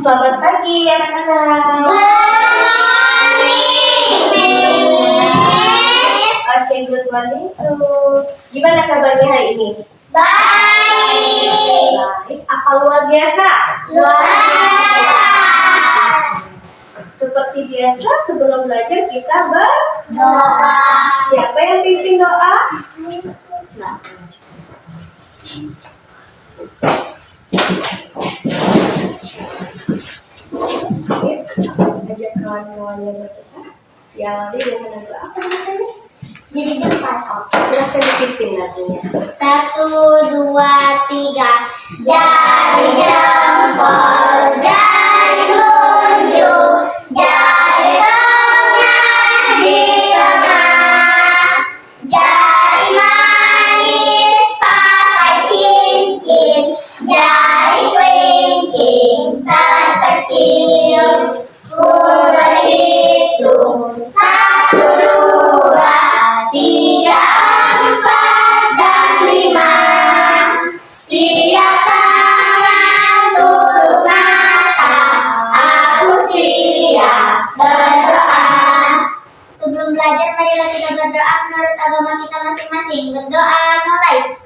Selamat pagi anak-anak. Oke, good morning tuh. Gimana kabarnya hari ini? Baik. Apa luar biasa? Seperti biasa sebelum belajar kita berdoa. Siapa yang pimpin doa? Silakan. Ajak kawan-kawannya berdoa. Yang ada dengan doa apa namanya? Jadi cepat. Silahkan dipimpin lagunya. 1, 2, 3. Jari jempol, jari telunjuk, jari tengah jilbab, jari manis pakai cincin, jari kelingking terkecil. Ku berhitung 1, 2, 3, 4, dan 5. Siap tangan, tutup mata, aku siap berdoa. Sebelum belajar, marilah kita berdoa menurut agama kita masing-masing. Berdoa mulai.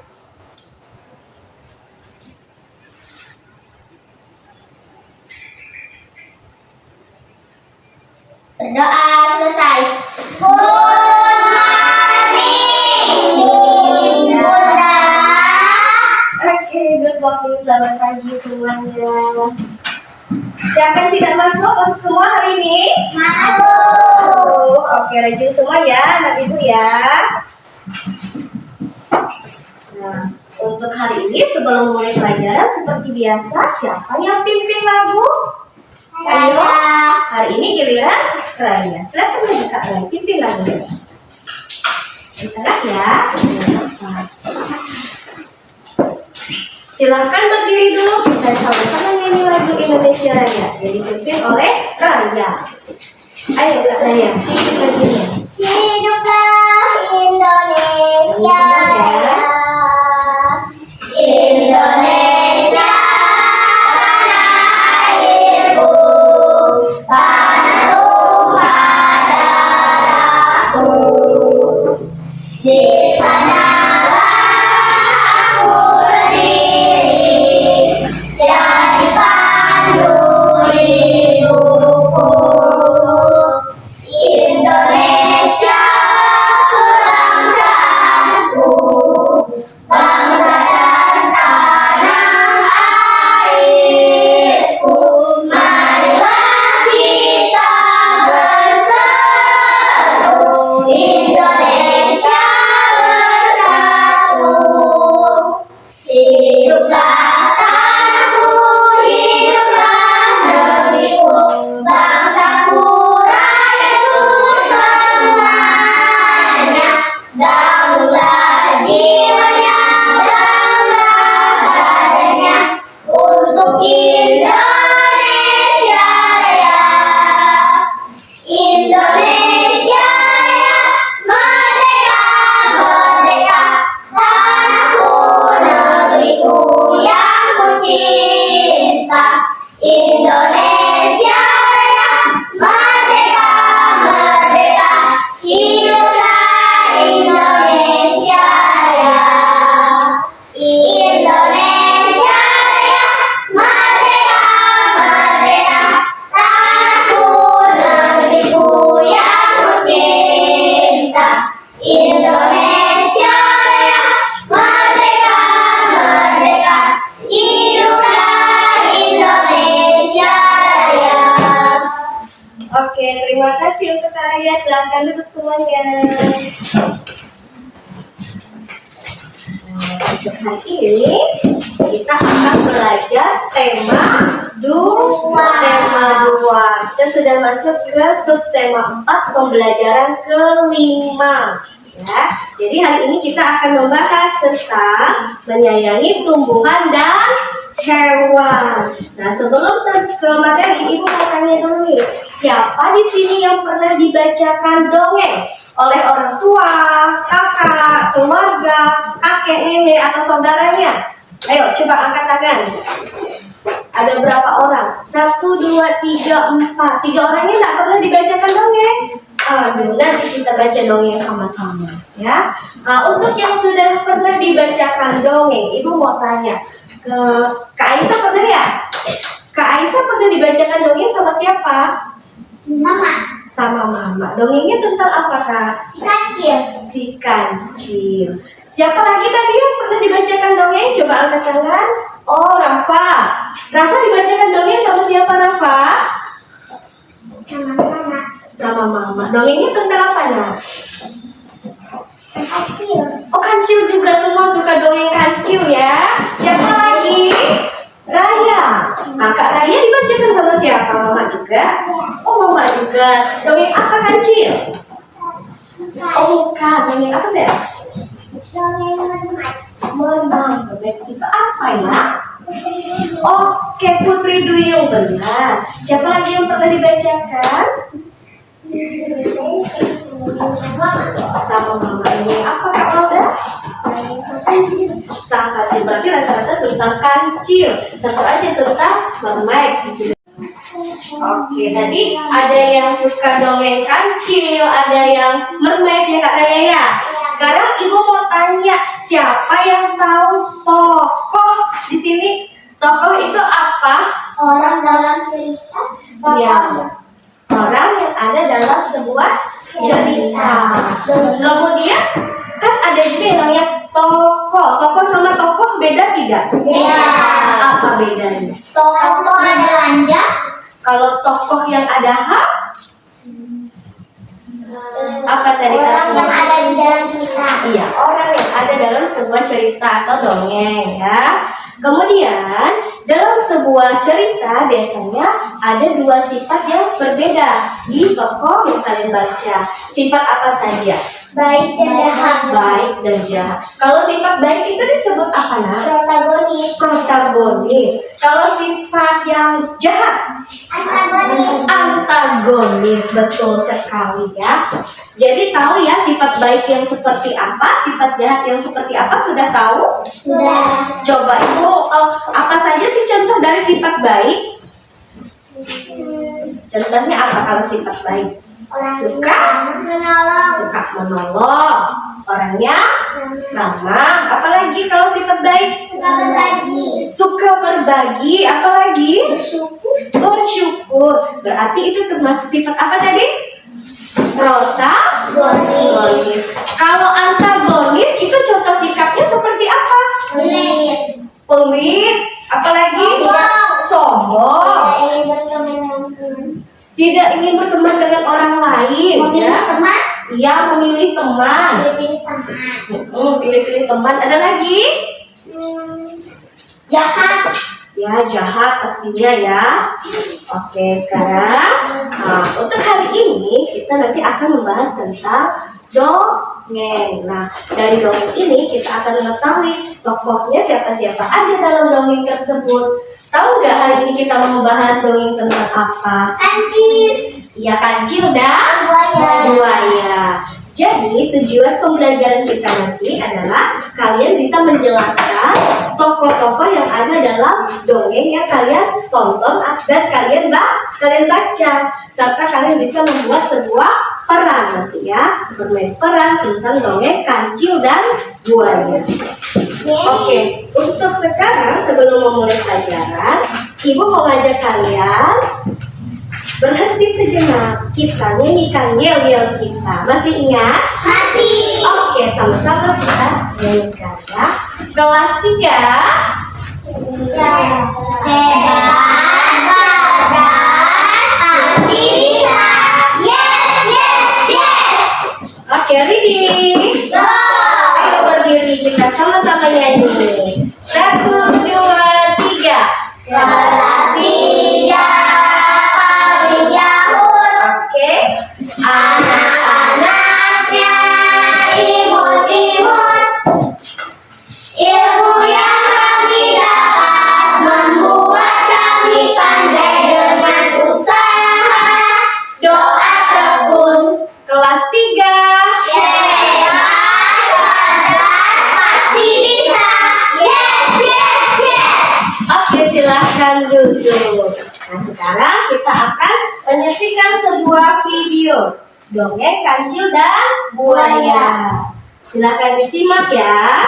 Berdoa selesai. Good morning, Bunda. Oke, good morning, selamat pagi semuanya. Siapa yang tidak masuk semua hari ini? Masuk. Oke, rajin semua ya, anak ibu ya. Nah, untuk hari ini sebelum mulai pelajaran seperti biasa, siapa yang pimpin lagu? Ayo, hari ini giliran Raya. Silakan maju Kak Raya, pimpin lagunya. Di tengah ya, silakan berdiri dulu, kita sama-sama nyanyi lagu Indonesia Raya. Jadi dipimpin oleh Raya. Ayo Kak Raya, pimpin lagunya. Hiduplah Indonesia Raya. Indonesia tanah airku, tanah tumpah darahku. Di sanalah aku berdiri, jadi pandu hidupku. Indonesia kebangsaanku, bangsa dan tanah airku. Marilah kita bersatu, Indonesia bersatu. Hiduplah tanahku, hiduplah negeriku, bangsaku, rakyatku semuanya. Bangunlah jiwanya, bangunlah badannya, untuk Indonesia Raya. Indonesia Raya, merdeka, merdeka, tanahku, negeriku yang ku cinta. Indonesia Raya, merdeka, merdeka, hiduplah Indonesia Raya. Indonesia Raya, merdeka, merdeka, tanahku, negeriku yang ku cinta. Indonesia Raya, merdeka, merdeka, hiduplah Indonesia Raya. Oke, terima kasih untuk Kak Raya. Silakan duduk semuanya. Untuk hari ini kita akan belajar tema 2. Kita sudah masuk ke subtema 4 pembelajaran kelima. Ya, jadi hari ini kita akan membahas tentang menyayangi tumbuhan dan hewan. Nah, sebelum ke materi, Ibu mau tanya dulu nih, siapa di sini yang pernah dibacakan dongeng oleh orang tua, kakak, keluarga, kakek, nenek, atau saudaranya? Ayo, coba angkat tangan. Ada berapa orang? 1, 2, 3, 4. 3 orangnya nggak pernah dibacakan dongeng. Aduh, nanti kita baca dongeng sama-sama, ya. Nah, untuk yang sudah pernah dibacakan dongeng, Ibu mau tanya ke Kak Aisyah pernah ya? Kak Aisyah pernah dibacakan dongeng sama siapa? Mama. Sama Mama. Dongengnya tentang apa, Kak? Si kancil. Si kancil. Siapa lagi tadi yang pernah dibacakan dongeng? Coba angkat tangan. Oh, Rafa. Rafa dibacakan dongeng sama siapa, Rafa? Sama mama. Sama Mama. Dongengnya tentang apa, Nak? Kancil. Oh, kancil juga, semua suka dongeng kancil ya. Siapa lagi? Raya. Nah, Kak Raya dibacakan sama siapa? Mama juga? Oh, Mama juga. Dongeng apa kancil? Oh, bukan. Dongeng apa sih? Dongeng mermaid. Mermaid. Itu apa ya? Oh, kayak Putri Duyung, benar. Siapa lagi yang pernah dibacakan? Sama Mama. Ini apa, Kak Alda? Sang kancil, berarti rata-rata tentang kancil. Satu aja tentang mermaid di sini. Oke, tadi ada yang suka dongeng kancil, ada yang mermaid ya Kak Raya ya. Sekarang Ibu mau tanya, siapa yang tahu tokoh di sini? Tokoh itu apa? Orang dalam cerita. Ya, orang yang ada dalam sebuah cerita. Kemudian kan ada juga yang namanya tokoh. Tokoh sama tokoh beda tidak? Beda. Apa bedanya? Tokoh ada lanjut. Kalau tokoh yang ada hak, apa tadi? Orang yang ada di dalam cerita. Iya, orang yang ada dalam sebuah cerita atau dongeng ya. Kemudian dalam sebuah cerita biasanya ada dua sifat yang berbeda di tokoh yang kalian baca. Sifat apa saja? Baik dan jahat. Baik dan jahat. Kalau sifat baik itu disebut apa, Nak? Protagonis. Protagonis. Kalau sifat yang jahat, Antagonis. antagonis. Betul sekali ya. Jadi tahu ya sifat baik yang seperti apa, sifat jahat yang seperti apa, sudah tahu? Sudah. Coba Ibu, apa saja sih contoh dari sifat baik? Contohnya apa kalau sifat baik? Suka menolong, orangnya ramah. Apalagi kalau sifat baik? Suka berbagi. Suka berbagi. Apalagi? Bersyukur. Bersyukur. Berarti itu termasuk sifat apa tadi? Protagonis. Kalau antagonis itu contoh sikapnya seperti apa? Pelit. Pelit. Apalagi? Sombong. Sombong. Tidak ingin berteman dengan orang lain. Memilih Ya. teman. Ia memilih teman. Pilih teman. Pilih-pilih teman. Ada lagi? Jahat. Ya, jahat pastinya ya. Oke, sekarang untuk hari ini kita nanti akan membahas tentang dongeng. Nah, dari dongeng ini kita akan mengetahui tokohnya siapa-siapa aja dalam dongeng tersebut. Tahu nggak hari ini kita mau membahas dongeng tentang apa? Kancil. Ya, kancil dan Buaya. buaya. Jadi tujuan pembelajaran kita nanti adalah kalian bisa menjelaskan tokoh-tokoh yang ada dalam dongeng yang kalian tonton dan kalian baca, serta kalian bisa membuat sebuah peran nanti ya, bermain peran tentang dongeng kancil dan buaya. Oke, untuk sekarang sebelum memulai pelajaran, Ibu mau ngajak kalian berhenti sejenak, kita nyanyikan yel-yel kita. Masih ingat? Masih. Oke, sama-sama kita nyanyikan ya. Kelas 3. Hebat badan pasti bisa. Yes, yes, yes. Oke, ready? Go. Ayo berdiri, kita sama-sama nyanyi. 1, 2, 3. Kelas 3 paling Yahud. Oke. Anak-anaknya imut-imut. Ilmu yang kami dapat membuat Nah, sekarang kita akan menyaksikan sebuah video dongeng Kancil dan Buaya. Silakan disimak ya.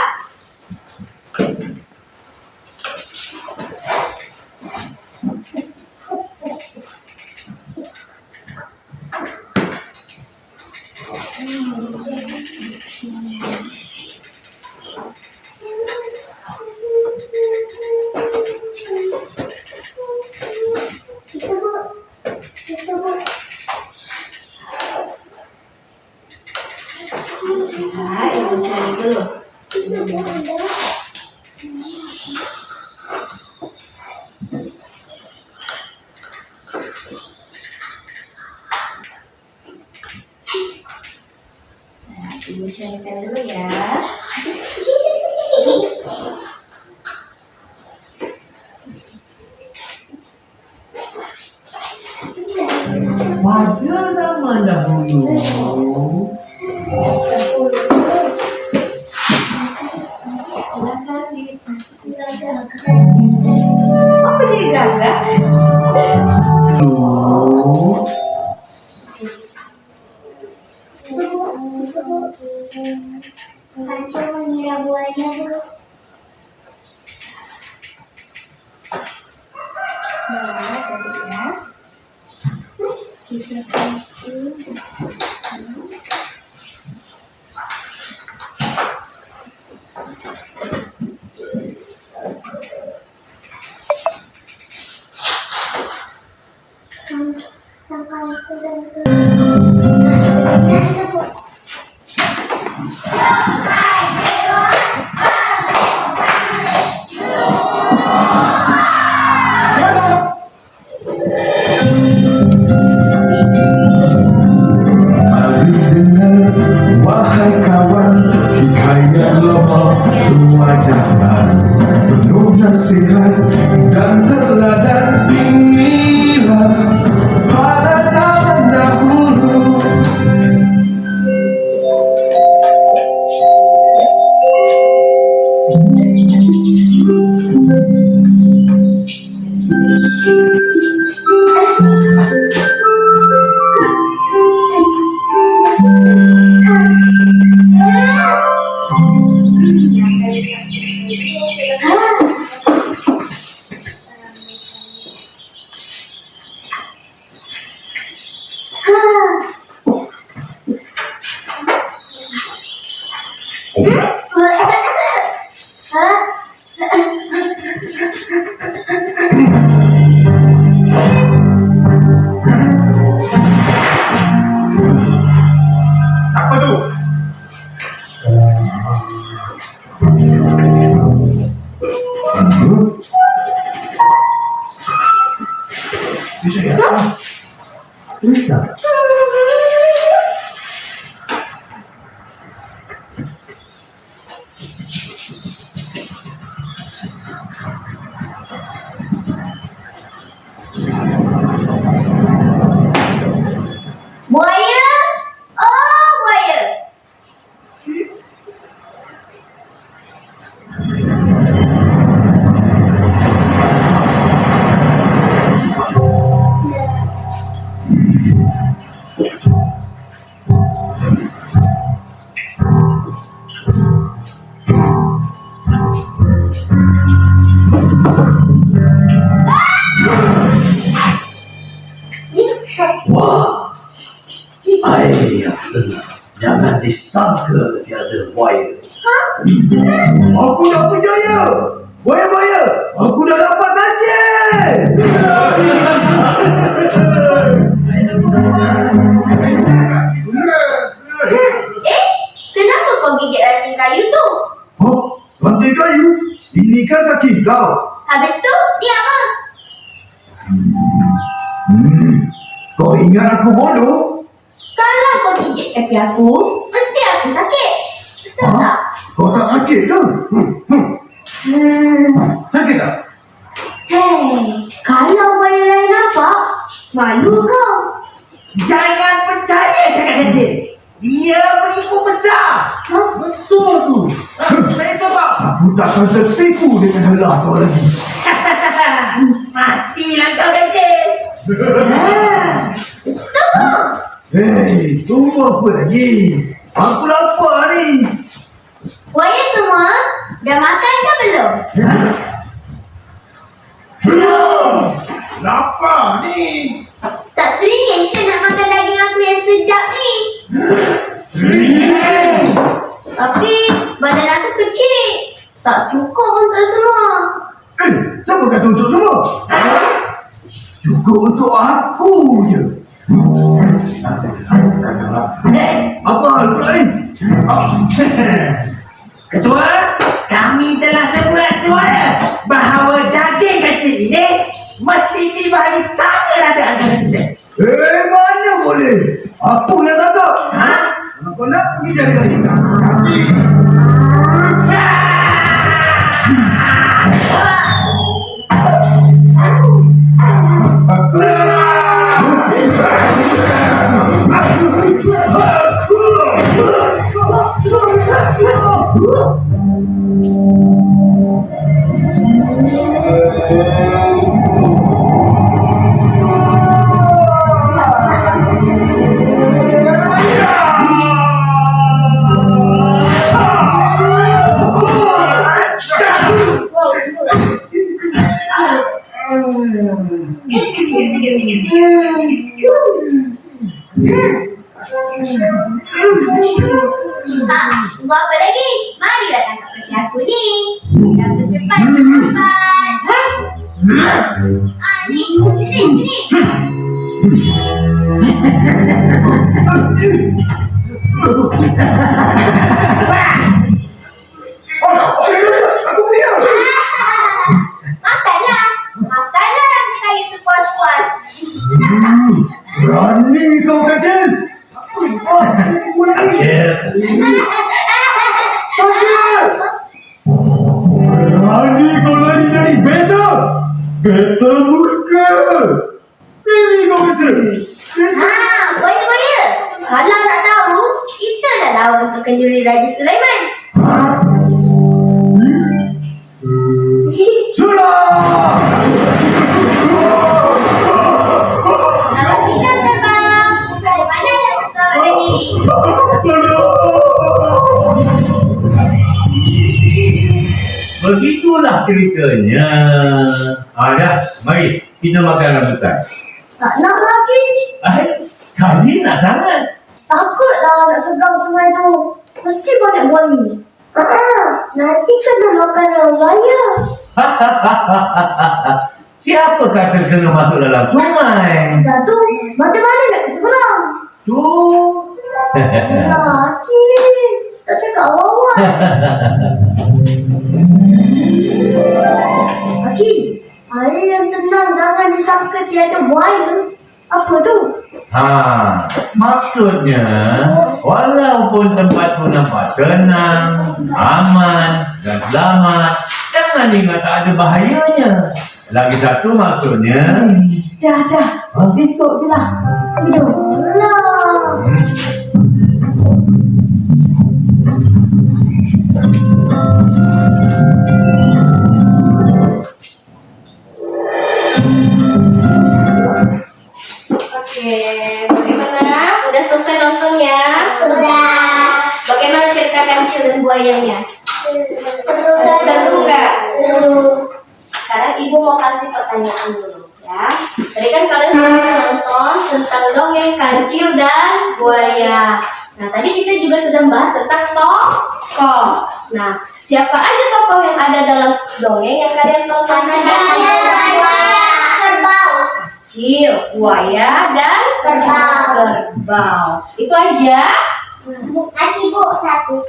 Nah, ibu cari dulu. Nah, ibu carikan dulu ya. Pada zaman dahulu, Apa jadi gagak? Kancil mengira buaya, Bu. Nah, tadi ya. Kisah kancil. Sang kancil dan mari dengar wahai kawan, hikayat lama dua zaman penuh nasihat dan teladan. Inilah pada zaman dahulu. Siapa tu? Siapa? Cerita. buaya. Oh, buaya. Wah, ayah tenang. Jangan disangka tiada buaya. Aku dah percaya. Buaya-buaya, aku dah dapat ganjil. Kenapa kau gigit ranting kayu tu? Oh, ranting kayu? Ini kan kaki kau. Habis tu, dia apa? Kau ingat aku bodoh? Kalau kau gigit kaki aku, mesti aku sakit. Betul tak? Kau tak sakit ke? Sakit tak? Hei, kalau buaya lain nampak, malu kau. Jangan percaya cakap kecil. Dia penipu besar. Betul tu. Itu kau. Aku takkan tertipu dengan helah kau lagi. Matilah kau kecil. Hei, tunggu apa lagi? Aku lapar ni. Buaya semua, dah makan ke belum? Belum. Lapar ni. Tak teringin ke nak makan daging aku yang sedap ni? Tapi badan aku kecil. Tak cukup untuk semua. Siapa kata untuk semua? Cukup untuk aku je. Apa hal pula ni? Ketua, kami telah sebulan suara bahawa daging kecil ini mesti dibagi sama rata antara kita. Mana boleh? Apa yang tak? Ha? Kau nak pergi cari lagi? Tunggu apa lagi? Marilah tangkap kaki aku ni. Dah bercepat cepat. Ni, sini. Aku punya. Makanlah rantai kayu tu puas-puas. Berani kau kecil. Kecil. Berani kau lari dari beta. Beta murka. Sini kau kecil. Buaya-buaya. Kalau nak tahu, kita dah lawan untuk kenduri Raja Sulaiman. Sudah. Selamat tinggal terbang. Ada mana yang terselamatkan diri? Begitulah ceritanya. Dah, mari kita makan rambutan. Tak nak lagi. Kami nak sangat. Takutlah nak seberang sungai tu. Mesti banyak buaya. Nanti kena makan orang buaya. Siapa kata kena masuk dalam sungai? Dah tu, macam mana nak ke seberang? Tu. Laki ni. Tak cakap awal-awal. Laki, air yang tenang jangan disangka tiada buaya. Apa tu? Maksudnya walaupun tempat tu nampak tenang, aman dan selamat, jangan ingat tak ada bahayanya. Lagi satu maksudnya, Dah. Besok je lah. Tidur. Alah. Oke, bagaimana? Udah selesai nontonnya? Sudah. Bagaimana cerita kancil dan buayanya? Seru nggak? Seru. Sekarang ibu mau kasih pertanyaan dulu ya. Tadi kan kalian sudah nonton tentang dongeng kancil dan buaya. Nah, tadi kita juga sudah membahas tentang tokoh. Nah, siapa aja tokoh yang ada dalam dongeng yang kalian tonton tadi? Kerbau. Kancil, buaya, dan kerbau. Itu aja. Nasi bu satu.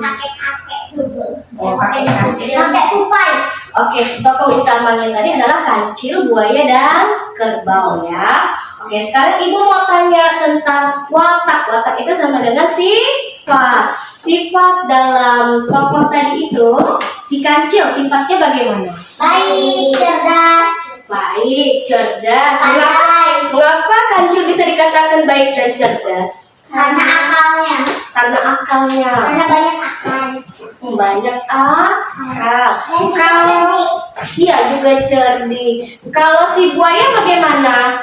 Kakek-kakek dulu. Kakek tupai. Oke, tokoh utamanya tadi adalah kancil, buaya, dan kerbau ya. Oke, sekarang ibu mau tanya tentang watak. Watak itu sama dengan sifat. Sifat dalam tokoh tadi itu, si kancil sifatnya bagaimana? Baik, cerdas. Baik, cerdas. Pandai. Mengapa kancil bisa dikatakan baik dan cerdas? Karena akalnya. Karena akalnya. Karena banyak akal. Banyak akal. Kalau iya juga cerdik. Kalau si buaya bagaimana?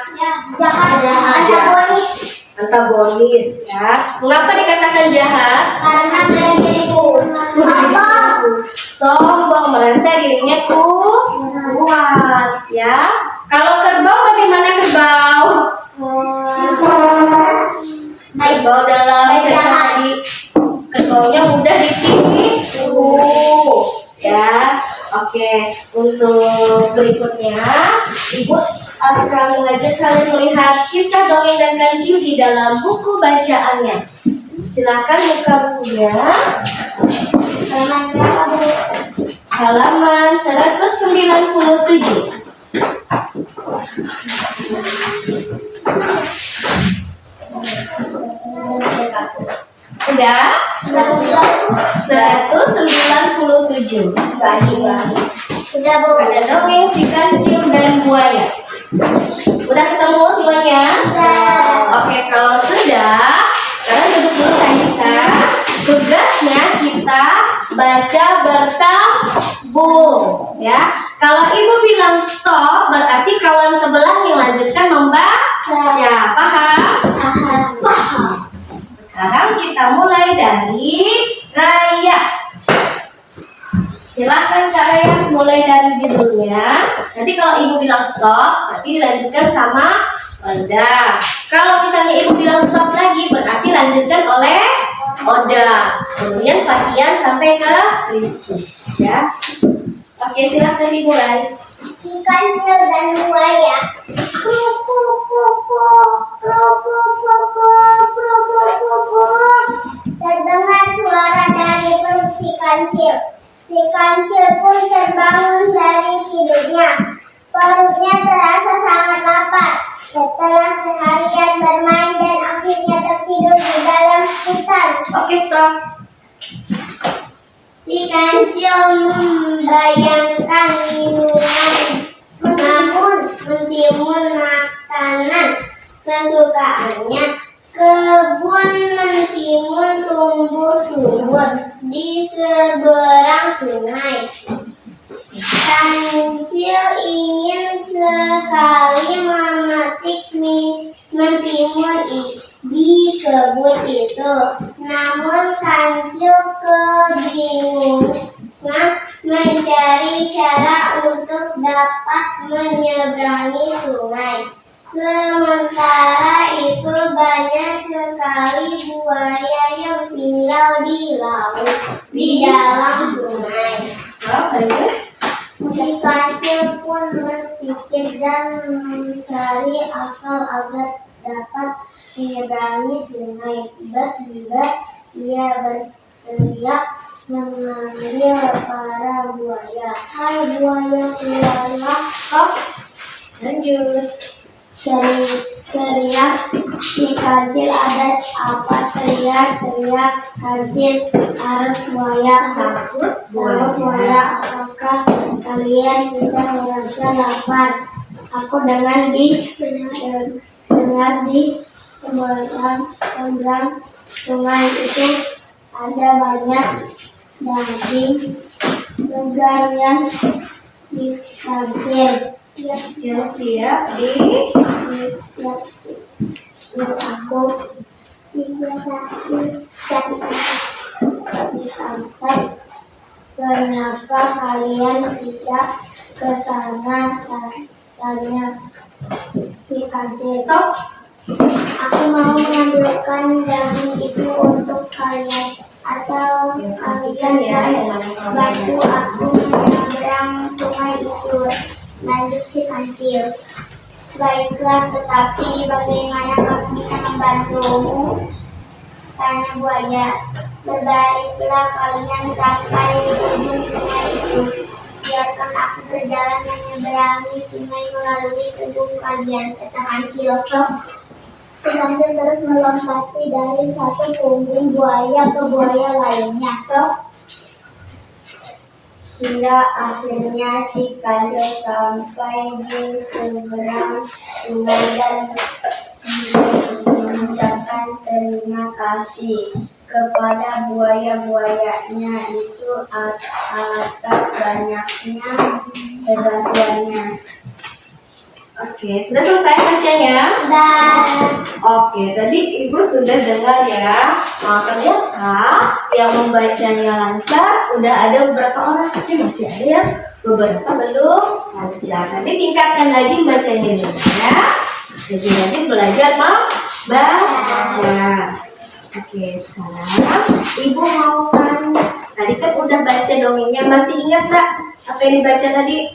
Jahat, antagonis. Antagonis ya. Mengapa dikatakan jahat? Karena diriku sombong. Sombong, merasa dirinya kuat ya. Kalau kerbau bagaimana kerbau? Kerbau dalam cerita tadi, kerbaunya mudah ditipu ya. Oke, untuk berikutnya Ibu akan mengajak kalian melihat kisah dongeng dan kancil di dalam buku bacaannya. Silakan buka bukunya. Halaman 197. Sudah? 197. Sudah, Bu. Ada dongeng si kancil dan buaya. Udah ketemu semuanya? Oke, kalau sudah, sekarang duduk dulu Kanisa. Tugasnya kita baca bersambung ya. Kalau Ibu bilang stop, berarti kawan sebelah yang lanjutkan membaca. Paham? Paham. Sekarang kita mulai dari Raya. Silakan Kak Raya mulai dari judulnya. Nanti kalau Ibu bilang stop, berarti dilanjutkan sama Oda. Kalau misalnya Ibu bilang stop lagi, berarti lanjutkan oleh Oda. Kemudian Fatian sampai ke Rizky. Ya. Oke, silakan dimulai. Si kancil dan buaya. Terdengar suara dari perut si kancil. Si kancil pun terbangun dari tidurnya. Perutnya terasa sangat lapar. Setelah seharian bermain dan akhirnya tertidur di dalam hutan. Oke, stop. Si kancil membayangkan minuman, namun mentimun makanan kesukaannya. Kebun mentimun tumbuh subur di seberang sungai. Kancil ingin sekali memetik mentimun di kebun itu, namun kancil kebingungan mencari cara untuk dapat menyeberangi sungai. Sementara itu banyak sekali buaya yang tinggal di laut, di dalam sungai. Si kancil pun berpikir dan mencari akal agar dapat menyeberangi sungai. Tiba-tiba ia berteriak memanggil para buaya. Hai buaya, keluarlah. Stop. Lanjut. Teriak si kancil. Ada apa? Teriak kancil. Harus buaya. Sambut buaya. Apakah kalian tidak merasa lapar? Aku dengar di seberang sungai itu ada banyak daging segar yang disajikan. Siap di Aku tidak sampai. Kenapa kalian tidak ke sana? Tanya si kancil. stop. Aku mau mengambilkan daging itu untuk kalian. Asal kalian bantu aku menyeberang sungai itu. Lanjut si kancil. Baiklah, tetapi bagaimana kami bisa membantumu? Tanya buaya. Berbarislah kalian sampai di ujung sungai itu. Biarkan aku berjalan menyeberangi sungai melalui tubuh kalian, kata kancil. Si kancil terus melompati dari satu punggung buaya ke buaya lainnya. Hingga akhirnya si kancil sampai di seberang sungai dan mengucapkan terima kasih. kepada buaya-buayanya itu atas banyaknya kebahagiaannya. Oke, sudah selesai bacanya? Dan Oke, tadi Ibu sudah dengar ya. Nah, ternyata yang membacanya lancar udah ada beberapa orang, tapi masih ada yang beberapa belum lancar. Nanti tingkatkan lagi bacanya dulu ya. Jadi nanti belajar membaca. Oke, sekarang Ibu mau tanya. Tadi kan udah baca dongengnya, masih ingat nggak apa yang dibaca tadi?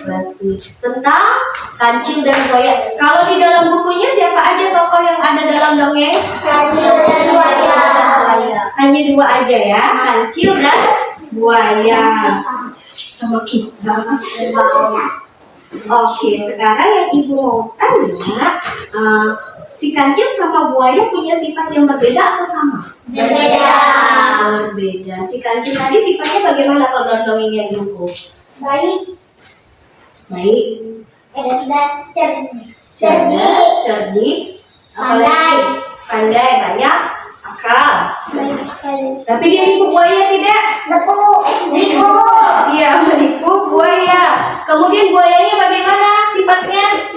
Masih tentang kancil dan buaya. Kalau di dalam bukunya siapa aja tokoh yang ada dalam dongeng? kancil dan buaya. Hanya dua aja ya, kancil dan buaya. Sama kita. Oke, sekarang yang Ibu mau tanya, si kancil sama buaya punya sifat yang berbeda atau sama? Berbeda. Berbeda. Si kancil tadi sifatnya bagaimana kalau dalam dongengnya Ibu? Baik. Baik. Cerdik, pandai, banyak akal. Tapi dia nipu buaya tidak? Nipu. Iya, menipu buaya. Kemudian buayanya bagaimana sifatnya?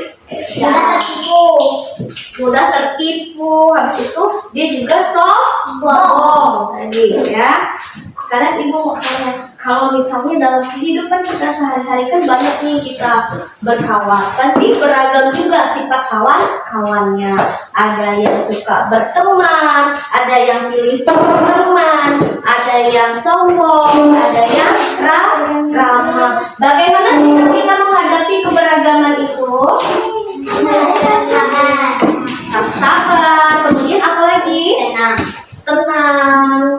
Mudah tertipu. Habis itu dia juga sombong tadi ya. Sekarang Ibu mau tanya, kalau misalnya dalam kehidupan kita sehari-hari kan banyak nih kita berkawan, pasti beragam juga sifat kawan-kawannya. Ada yang suka berteman, ada yang pilih teman, ada yang sombong, ada yang ramah. Bagaimana sikap kita menghadapi keberagaman itu? Sabar, kemudian apa lagi? Tenang.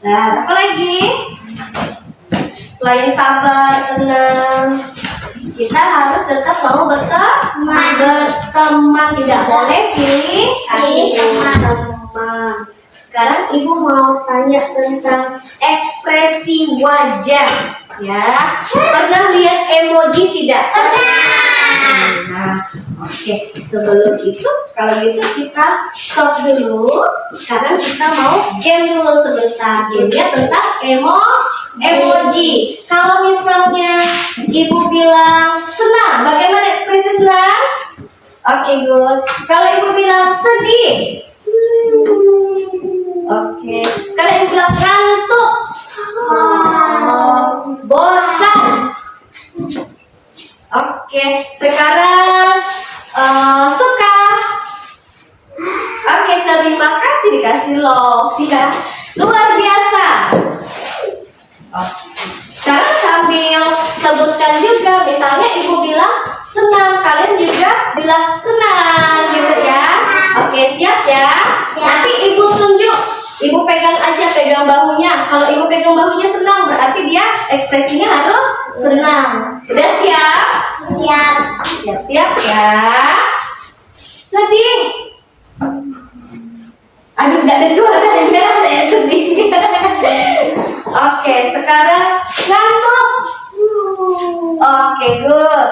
Nah, apa lagi? Selain sabar, tenang, kita harus tetap mau berteman, tidak boleh pilih teman. Sekarang Ibu mau tanya tentang ekspresi wajah, ya. Pernah lihat emoji tidak? Nah, oke. Sebelum itu, kalau gitu kita stop dulu. Sekarang kita mau game dulu sebentar. Gamenya tentang emoji. Kalau misalnya Ibu bilang senang, bagaimana ekspresi senang? Oke, good. Kalau Ibu bilang sedih, oke. Sekarang Ibu bilang ngantuk, bosan. Oke, sekarang suka. Oke, terima kasih dikasih love ya. Luar biasa. Sekarang sambil sebutkan juga, misalnya Ibu bilang senang, kalian juga bilang senang gitu ya. Oke, siap ya? Nanti Ibu tunjuk. Ibu pegang aja, pegang bahunya. Kalau Ibu pegang bahunya senang, berarti dia ekspresinya harus senang. Udah siap? Siap-siap ya. Sedih. Aduh, nggak ada suaranya. Sedih. Oke, sekarang ngantuk. Oke, good.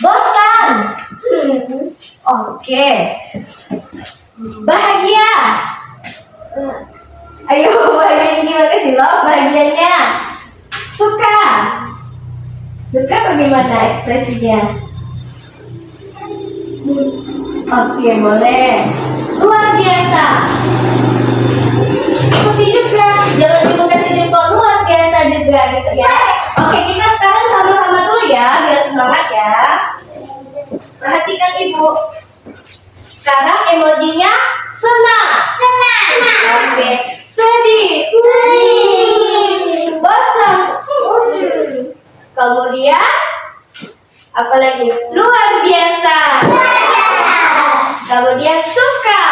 Bosan. Oke. Bahagia. Ayo, bahagia gimana sih lo? Bahagianya. Suka. Suka bagaimana ekspresinya? Oke, boleh. Luar biasa. Ikuti juga. Jangan cuma kasih jempol, luar biasa juga gitu ya. Oke, kita sekarang sama-sama dulu ya, biar semangat ya. Perhatikan Ibu. Sekarang emojinya senang. Oke, sedih. Bosan. Kemudian apa lagi? Luar biasa. Kemudian suka.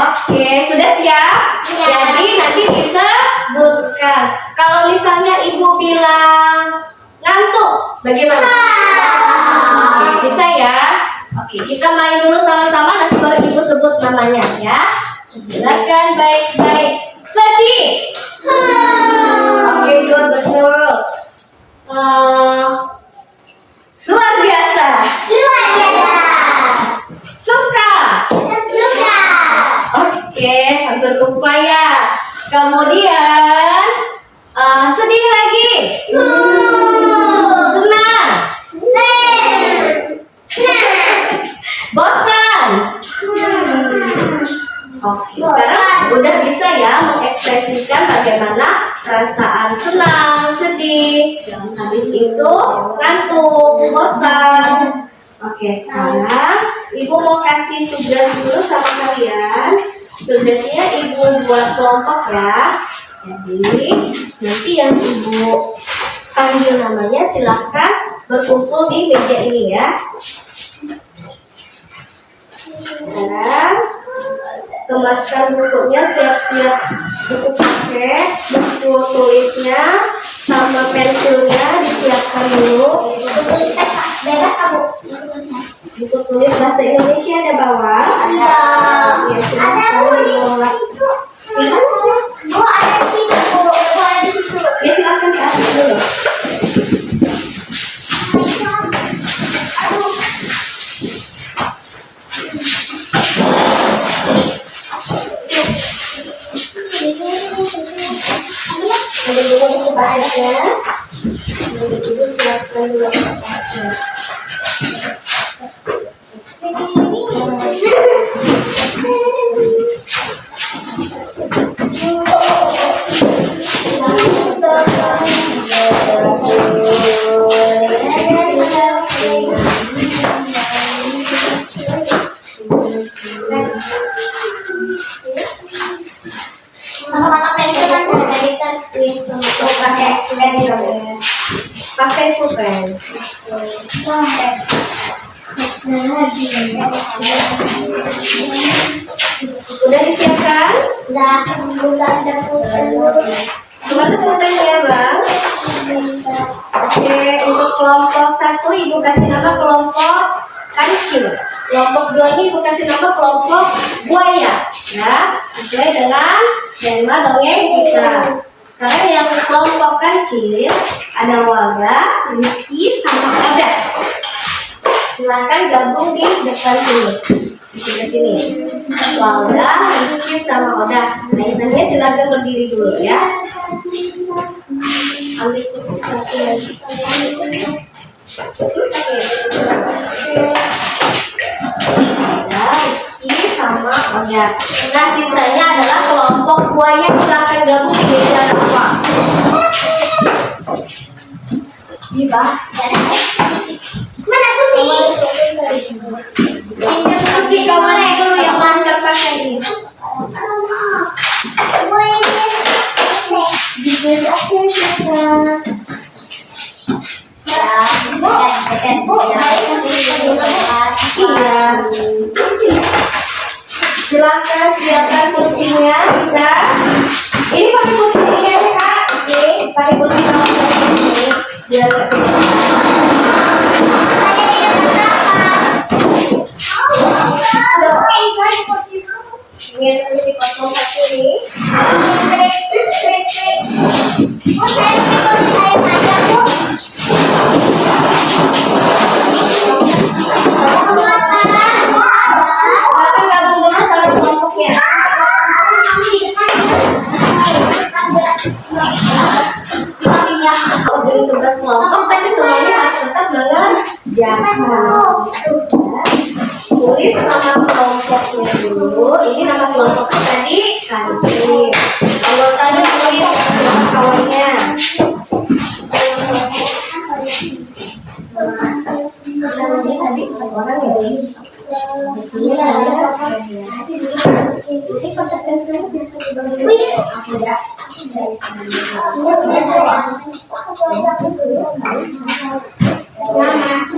Oke, sudah siap? Jadi nanti disebutkan. Kalau misalnya Ibu bilang ngantuk, bagaimana? Oke, bisa ya? Oke, kita main dulu sama-sama, nanti baru Ibu sebut namanya ya. Silakan baik-baik. Sedih. Oke, good, betul. Luar biasa. Suka. Oke, berupaya. Kemudian sedih lagi. Senang. Bosan. Oke, sekarang udah bisa ya mengekspresikan bagaimana perasaan senang, sedih, habis itu ngantuk, bosan. Oke, sekarang Ibu mau kasih tugas dulu sama kalian. Tugasnya Ibu buat kelompok ya. Jadi nanti yang Ibu panggil namanya silahkan berkumpul di meja ini ya. Sekarang kemaskan bukunya, siap-siap buku paket, buku tulisnya sama pensilnya disiapkan dulu. Bebas kamu. Buku tulis bahasa Indonesia ada bawah. Ada. Ya, Ada silakan Bu di dibawa. situ. Bu ada di situ. Bu ada di situ. Ya silakan diambil dulu. Ada juga buku bahasanya. Ibu siapkan dulu kertasnya. Mata-mata pensil kan dari tas pakai pensil. Pakai pulpen. Udah disiapkan? Udah ada pulpen. Gimana pulpennya, Bang? Oke, untuk kelompok 1 Ibu kasih nama kelompok kancil. Kelompok 2 ini Ibu kasih nama kelompok buaya. Ya, sesuai dengan tema dongeng kita. Sekarang yang kelompok kancil ada Walda, Rizky, sama Oda. Silakan gabung di depan sini. Di sebelah sini. Walda, Rizky, sama Oda. Nah, Isanya silakan berdiri dulu ya. Ambil kursi satu lagi. Ada Rizky sama Oda. Nah, sisanya adalah kelompok buaya. Silakan gabung di meja apa? Dibahas. Mana kursi? Ini kursi kamu dulu yang lancar pakai ini. Bu ini. Iya. Silakan siapkan kursinya, bisa. Ini pakai kursi ini aja Kak. Oke, pakai kursi kamu ini. Biar ini kursi kosong satu ini. Silakan gabung dulu sama kelompoknya. Beri tugas kelompok, tapi semuanya harus tetap mengerjakan. Tulis nama kelompoknya dulu. Ini nama kelompoknya tadi kancil. Anggotanya tulis sama kawannya. Tadi orang ya. Ini konsekuensinya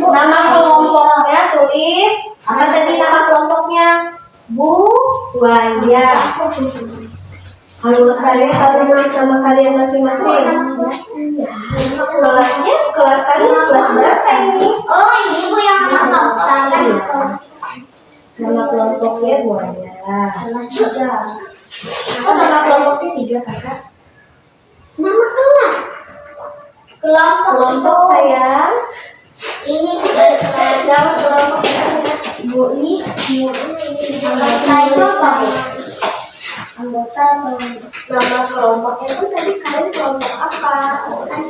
nama kelompoknya tulis apa tadi nama kelompoknya? Buaya. Anggotanya kalau nulis nama kalian masing-masing. Kelasnya kelas kalian kelas berapa ini? Oh, ini Bu yang Nama kelompoknya buaya. Apa nama kelompoknya 3 kakak? nama kelas. Kelompok sayang. Ini Nama kelompoknya Bu ini. saya itu Anggota nama kelompoknya itu tadi kalian kelompok apa?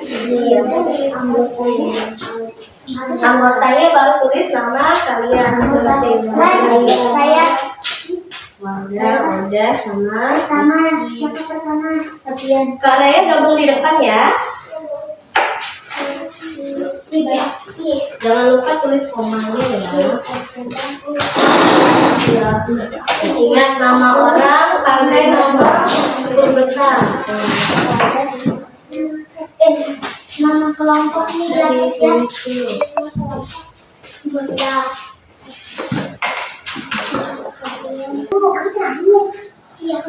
Iya, tulis anggotanya baru tulis nama kalian masing-masing. Saya Wanda sama siapa pertama? Fabian. kalian gabung di depan ya. Jangan lupa tulis komanya ya. Ingat nama orang, partai, nomor, huruf besar. Nama kelompok ini Tulis ya. dulu. Iya,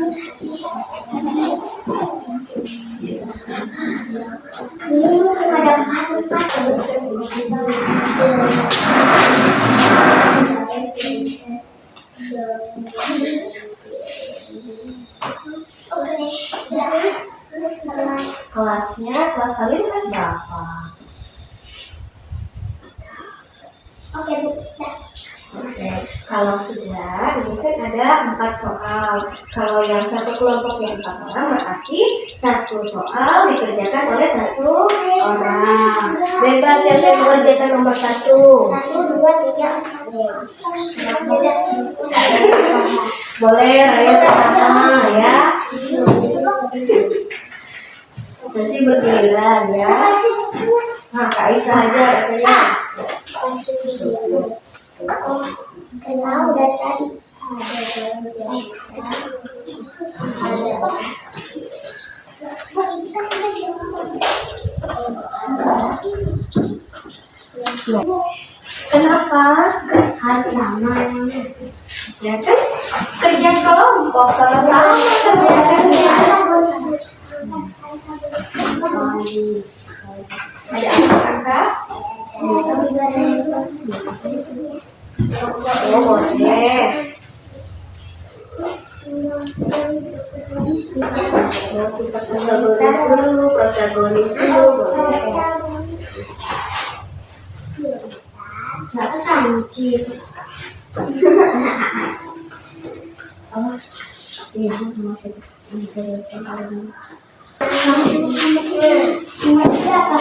Kelasnya, kelas kalian kelas berapa? Oke, Bu. Oke, kalau sudah, ini kan ada 4 soal. Kalau yang satu kelompok yang 4 orang, berarti satu soal dikerjakan oleh 1 orang. Bebas yang akan mengerjakan nomor 1. 1, 2, 3, 4. Boleh, Raya pertama ya. Nanti bergiliran ya. Nah, Kak Aisyah aja katanya. Kenal dari tadi. Kenapa? Harus sama. Ya kan? Kerja kelompok sama-sama kerjakan. Ada apa-apa? Oh, boleh. Sifat protagonis dulu, boleh. Nggak ketemu, Cip. Oh, iya, maksud. Nomor 3 apa?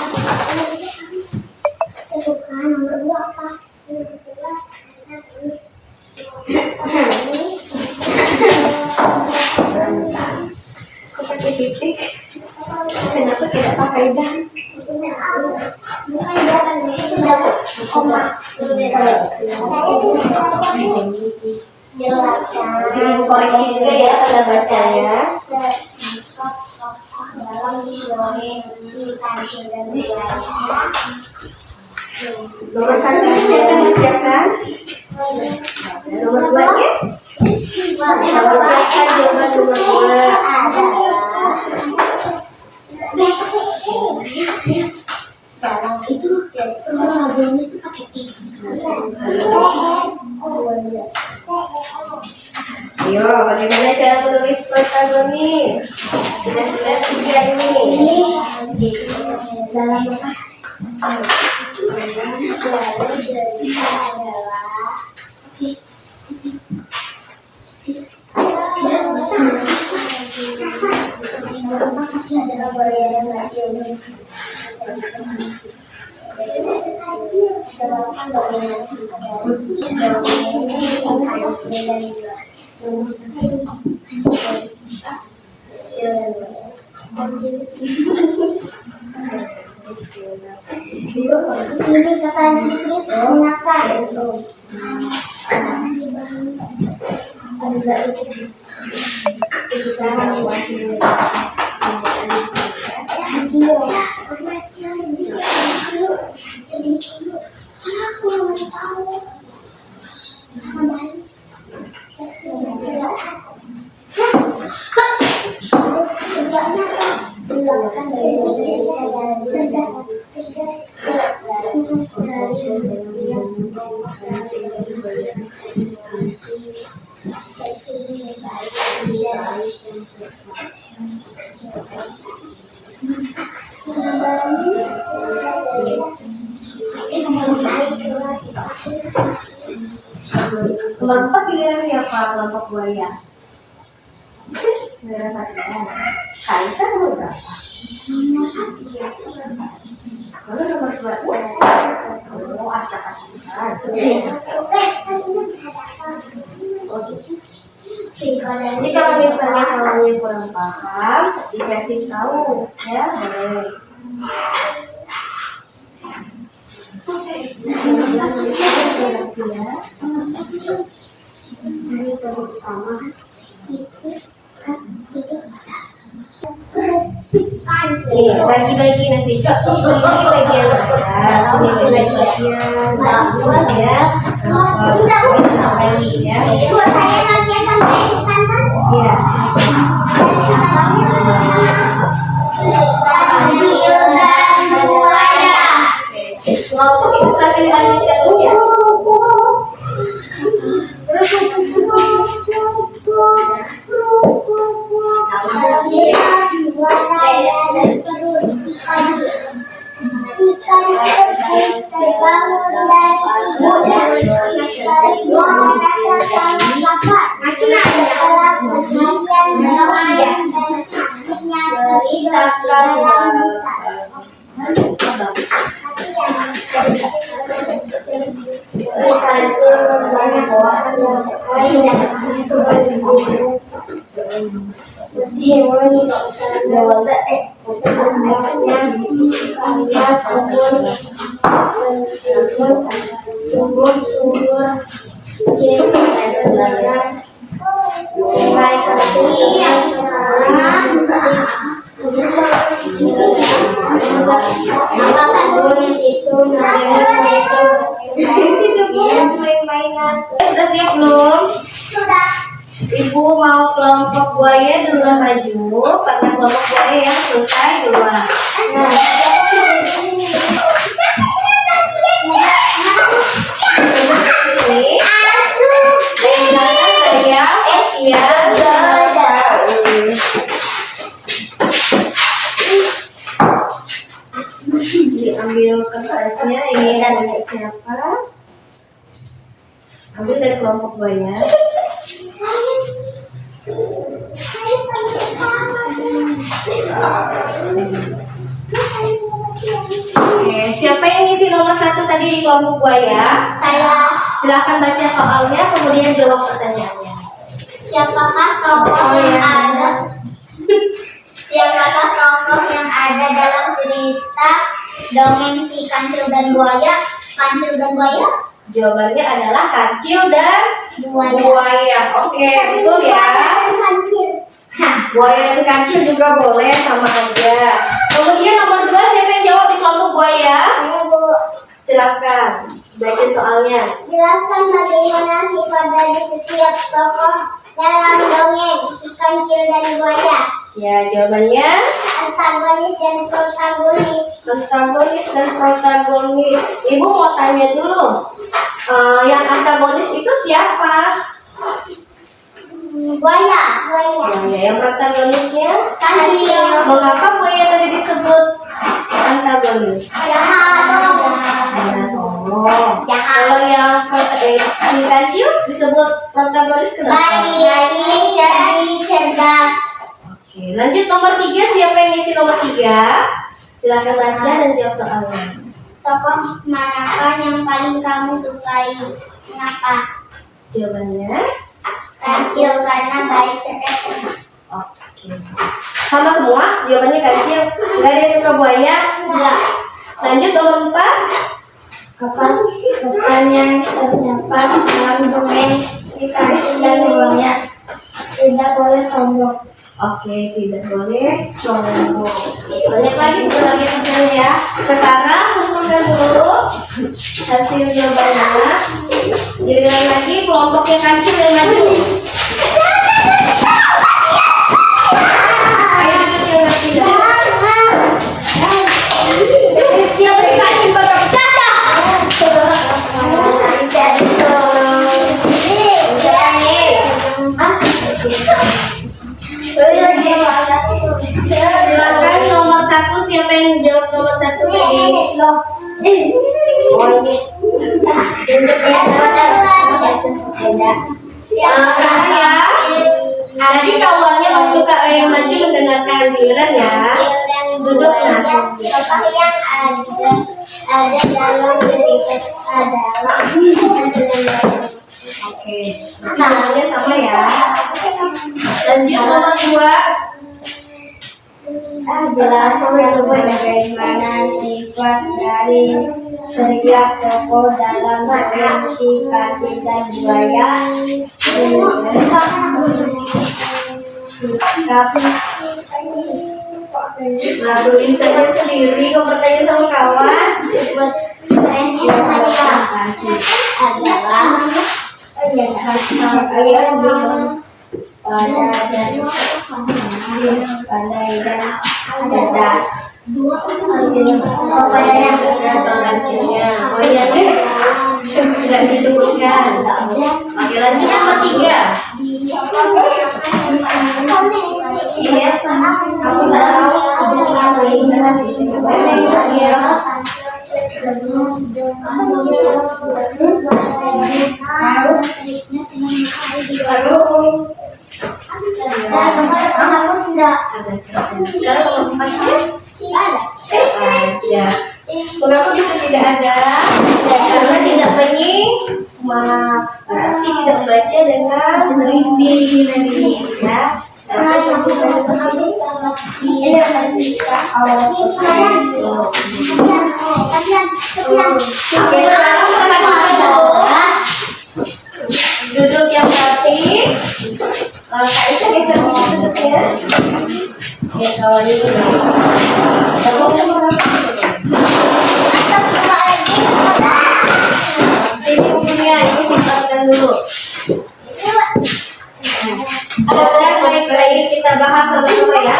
Itu kan nomor 2 apa? Kok pakai titik? Kenapa tidak pakai dan? Bukan dia kan sudah koma. Jelaskan. Ibu koreksi juga ya pada baca ya. Dalam teori kajian dan budaya. Nomor 1 siapa yang mengerjakan? Nomor 2-nya? Selesaikan jawaban nomor 2. Dalam itu protagonis itu pakai P. Ayo, bagaimana cara menulis protagonis? Sudah jelas juga ini. Dalam bahasa cerita adalah jelaskan dominasi ini katanya ditulis gunakan Kelompok giliran siapa? Kelompok buaya. Kaisa nomor berapa? Lalu nomor 2. Oh, acak-acakan. Jadi kalau misalnya kamu kurang paham, dikasih tahu ya, boleh. Nih, bagi-bagi nanti. Ini bagian atas, ini bagian bawah ya. Bagi ya. Buat saya bagian sampai kantor. Iya. Kancil dan buaya. Kelompok itu sampai dilanjutkan dulu ya. Sudah siap belum? Sudah. Ibu mau kelompok buaya duluan maju, karena kelompok buaya yang selesai duluan. Sini. Saya, ya. Diambil kertasnya, ini dari siapa? Ambil dari kelompok buaya. Oke, siapa yang ngisi nomor 1 tadi di kelompok buaya? Saya. Silakan baca soalnya, kemudian jawab pertanyaannya. Siapakah tokoh yang ada? Siapakah tokoh yang ada dalam cerita dongeng si Kancil dan Buaya? Kancil dan Buaya? Jawabannya adalah kancil dan Buaya. buaya. Oke, betul ya. Buaya dan kancil juga boleh, sama aja. Kemudian nomor 2, siapa yang jawab di kelompok buaya? Saya, Bu. Silakan baca soalnya. Jelaskan bagaimana sifat dari setiap tokoh dalam dongeng si Kancil dan Buaya. Ya, jawabannya Antagonis dan protagonis. antagonis dan protagonis. Ibu mau tanya dulu, yang antagonis itu siapa? Buaya. Ya, yang protagonisnya Kancil. mengapa buaya tadi disebut antagonis? Jahat. Karena sombong. Jahat. Kalau yang si kancil disebut protagonis kenapa? Baik, jadi cerdas. Oke, lanjut nomor 3, siapa yang ngisi nomor 3? Silakan baca dan jawab soalnya. Tokoh manakah yang paling kamu sukai? Mengapa? Jawabannya Kancil karena baik, cerdas. oke. Sama semua, jawabannya kancil. Gak ada yang suka buaya? Enggak. Lanjut nomor 4. Pesan yang terdapat dalam dongeng si Kancil dan Buaya. Tidak boleh sombong. Oke, tidak boleh sombong. Banyak lagi sebenarnya pesannya ya. Sekarang kumpulkan dulu hasil jawabannya. Giliran lagi kelompoknya kancil yang maju. Ayo duduk yang ngerti dah. Dia berkali berkata. Silakan nomor 1, siapa yang jawab nomor 1 tadi? Oh ini. Siapa ya? Tadi kawannya waktu Kak giliran ya. Duduk nah. Tokoh yang ada dalam cerita adalah Oke. Semuanya sama ya. Lanjut nomor 2. Jelaskan bagaimana sifat dari setiap tokoh dalam fiksi Kancil dan Buaya. Nah, tulis saja sendiri. Kau bertanya sama kawan. Sifat adalah pandai dan cerdas. Kancilnya. Buayanya tidak disebutkan. Oke, lanjut nomor 3. Sekarang nomor 4 ya. Mengapa bisa tidak ada? Karena tidak menyimak, berarti tidak membaca dengan teliti ya. Duduk yang rapi. Kak Isa geser duduknya. Ya kawannya juga. Ini punya, ini simpankan dulu. Oke, baik-baik kita bahas sama-sama ya.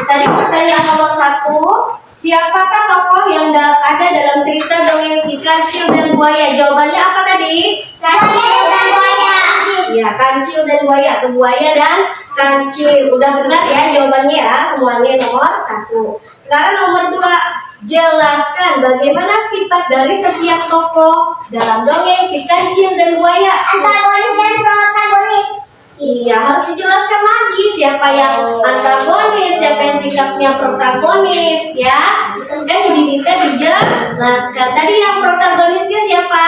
Tadi pertanyaan nomor 1, siapakah tokoh yang ada dalam cerita dongeng si Kancil dan Buaya? Jawabannya apa tadi? Kancil dan Buaya. Ya, Kancil dan Buaya atau Buaya dan Kancil. Udah benar ya jawabannya ya, semuanya nomor 1. Sekarang nomor 2. Jelaskan bagaimana sifat dari setiap tokoh dalam dongeng si Kancil dan Buaya. Antagonis dan protagonis. Iya, harus dijelaskan lagi siapa yang antagonis, siapa yang sikapnya protagonis ya. Kan diminta dijelaskan. Tadi yang protagonisnya siapa?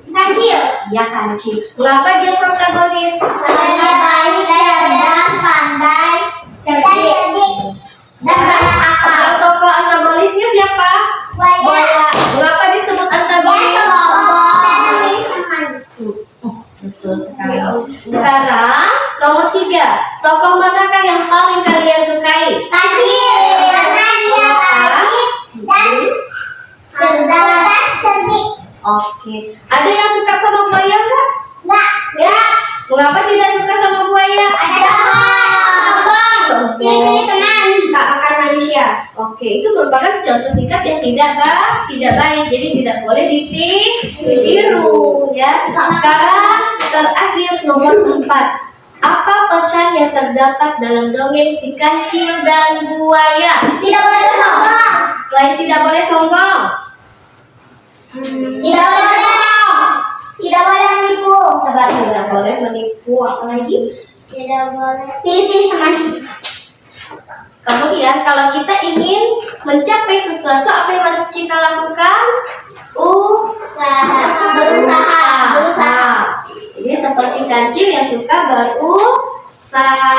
Kancil. Ya, Kancil. Mengapa dia protagonis? Karena baik, cerdas, pandai, cerdik, dan banyak akal. Yang tokoh antagonisnya siapa? Buaya. Mengapa disebut Dia antagonis? sombong dan memilih teman. Betul sekali. Sekarang nomor 3. Tokoh manakah yang paling kalian sukai? Kancil. Karena dia baik dan cerdas, cerdik. Oke. Ada yang suka sama Buaya enggak? Enggak. Mengapa tidak suka sama Buaya? Ada sombong. Dia pilih teman, enggak makan manusia. Oke, itu merupakan contoh sikap yang tidak baik. Jadi tidak boleh ditiru ya. Sekarang terakhir nomor 4. Apa pesan yang terdapat dalam dongeng si Kancil dan Buaya? Tidak boleh sombong. Selain tidak boleh sombong, Tidak boleh bohong. Tidak boleh menipu. tidak boleh menipu, apalagi Tidak boleh pilih teman. kemudian kalau kita ingin mencapai sesuatu, apa yang harus kita lakukan? Berusaha. Jadi seperti Kancil yang suka berusaha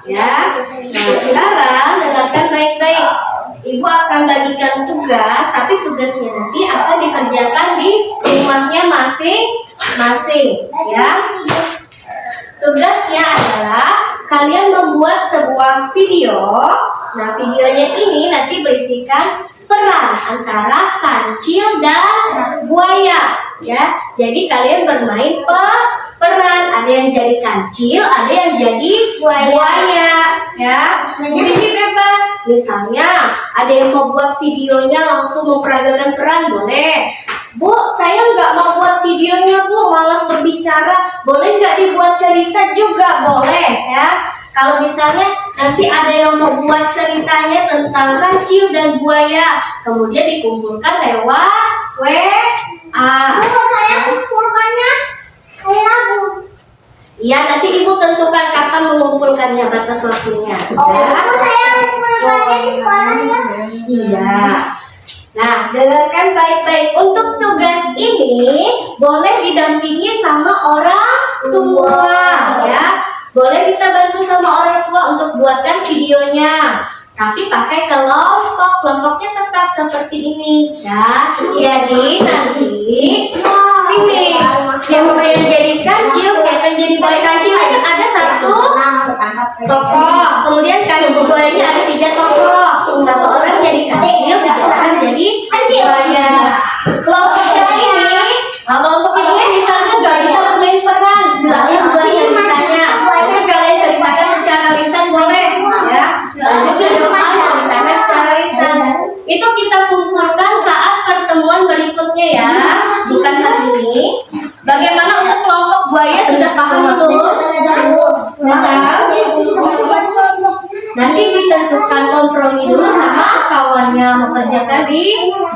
ya. Nah, sekarang dengarkan baik-baik. Ibu akan bagikan tugas, tapi tugasnya nanti akan dikerjakan di rumahnya masing-masing ya. Tugasnya adalah kalian membuat sebuah video. Nah, videonya ini nanti berisikan peran antara Kancil dan Buaya ya. Jadi kalian bermain peran, ada yang jadi Kancil, ada yang jadi Buaya ya. Di sini bebas. Misalnya ada yang mau buat videonya langsung memperagakan peran, boleh. Bu, saya nggak mau buat videonya, Bu, malas berbicara. Boleh nggak dibuat cerita juga? Boleh ya. Kalau misalnya nanti ada yang mau buat ceritanya tentang Kancil dan Buaya, kemudian dikumpulkan lewat WA. Saya pulpennya saya ragu. Iya, nanti ibu tentukan kapan mengumpulkannya, batas waktunya. Ya. Bu, saya mengumpulkannya di sekolah ya. Iya. Nah, dengarkan baik-baik. Untuk tugas ini boleh didampingi sama orang tua, ya. Boleh kita bantu sama orang tua untuk buatkan videonya. Tapi pakai kelompok, kelompoknya tetap seperti ini, ya. Jadi nanti ini siapa yang jadi kancil, siapa yang jadi boy kancil, kan ada satu tokoh. Kemudian kalau buayanya ada 3 tokoh. Satu orang jadi kancil, 3 orang jadi buaya. Kelompoknya ini, kelompok ini misalnya nggak bisa bermain peran, silakan buat ceritanya. Tapi kalian ceritakan secara lisan boleh, ya. Lanjut ke depan ceritakan secara lisan. Itu kita kumpulkan saat pertemuan berikutnya ya, bukan hari ini. Bagaimana untuk kelompok buaya sudah paham belum? Nanti ditentukan kompromi dulu sama kawannya mengerjakan di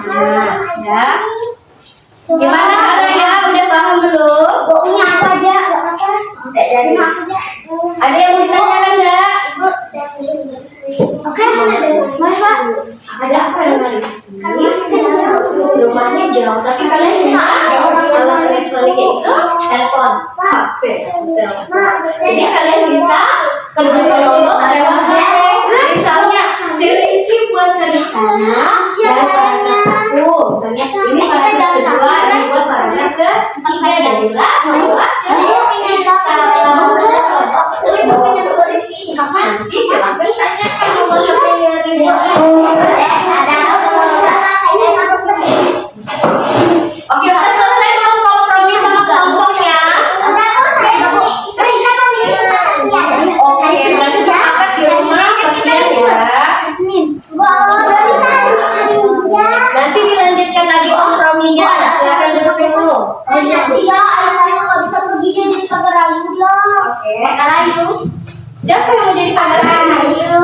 mana, ya. Gimana caranya? Udah paham belum? Bukunya apa aja? Gak apa-apa. Dari aku aja. Ada yang mau ditanyakan enggak? Ibu, saya pilih. Oke, Masa? Ada apa dengan Rizky? Rumahnya jauh, tapi kalian alat elektroniknya itu Telepon. HP. Telepon. Jadi kalian bisa kerja kelompok lewat chat. Misalnya si Rizky buat ceritanya dan paragraf 1. Misalnya ini paragraf kedua, ini buat paragraf ketiga. Jadilah sebuah cerita. Nanti silahkan tanyakan nomor HP-nya Rizky. Oke, udah selesai belum kompromi sama kelompoknya? Oke, nanti sepakat di rumah kerja ya. Nanti dilanjutkan lagi komprominya. Silakan duduk dulu. Oke. Siapa yang mau jadi pagar kayu?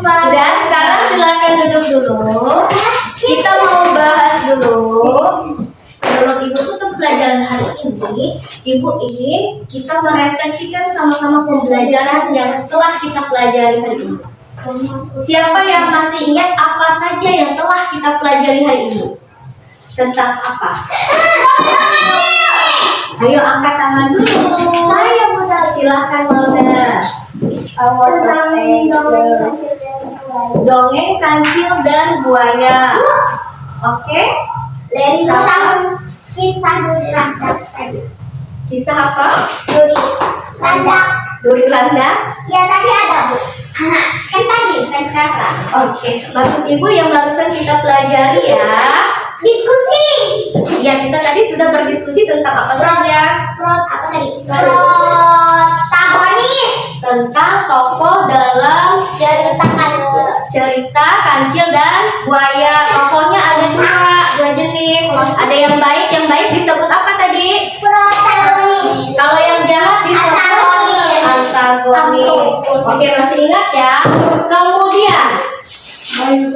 Udah, sekarang silakan duduk dulu. Kita mau bahas dulu. Menurut Ibu tutup pelajaran hari ini, Ibu ingin kita merefleksikan sama-sama pembelajaran yang telah kita pelajari hari ini. Siapa yang masih ingat apa saja yang telah kita pelajari hari ini? Tentang apa? Ayo angkat tangan dulu. Saya Bunda, silahkan Bunda. Dongeng kancil dan buaya. Oke? Kisah apa? Duri landak. Ya tadi ada Bu. Kan tadi, kan sekarang. Oke, maksud Ibu yang barusan kita pelajari ya. Diskusi. Ya, kita tadi sudah berdiskusi tentang apa saja? Protagonis. Tentang tokoh dalam cerita kancil dan buaya. Tokohnya ada dua jenis. Ada yang baik disebut apa tadi? Protagonis. Kalau yang jahat disebut antagonis. Oke, masih ingat ya? Kemudian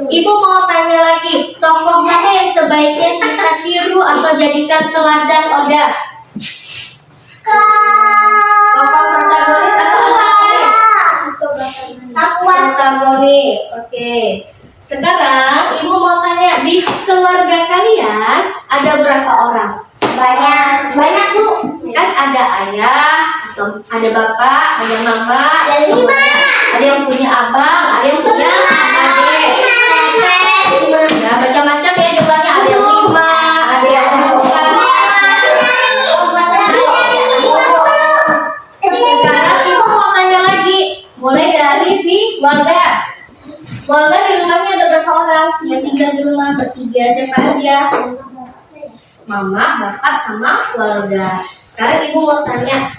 Ibu mau tanya lagi, tokoh mana yang sebaiknya kita tiru atau jadikan teladan Oda? Tokoh protagonis atau antagonis? Protagonis. Oke. Sekarang Ibu mau tanya, di keluarga kalian ada berapa orang? Banyak Bu. Kan ada ayah, atau ada bapak, ada mama, Ada 5. ada yang punya abang, ada yang punya adik. Ya, macam-macam ya jumlahnya, ada yang 5, ada yang 4. Sekarang Ibu mau tanya lagi, mulai dari si Walda. Walda di rumahnya ada berapa orang? Yang tinggal di rumah bertiga, siapa aja? Mama, bapak, sama Walda. Sekarang Ibu mau tanya,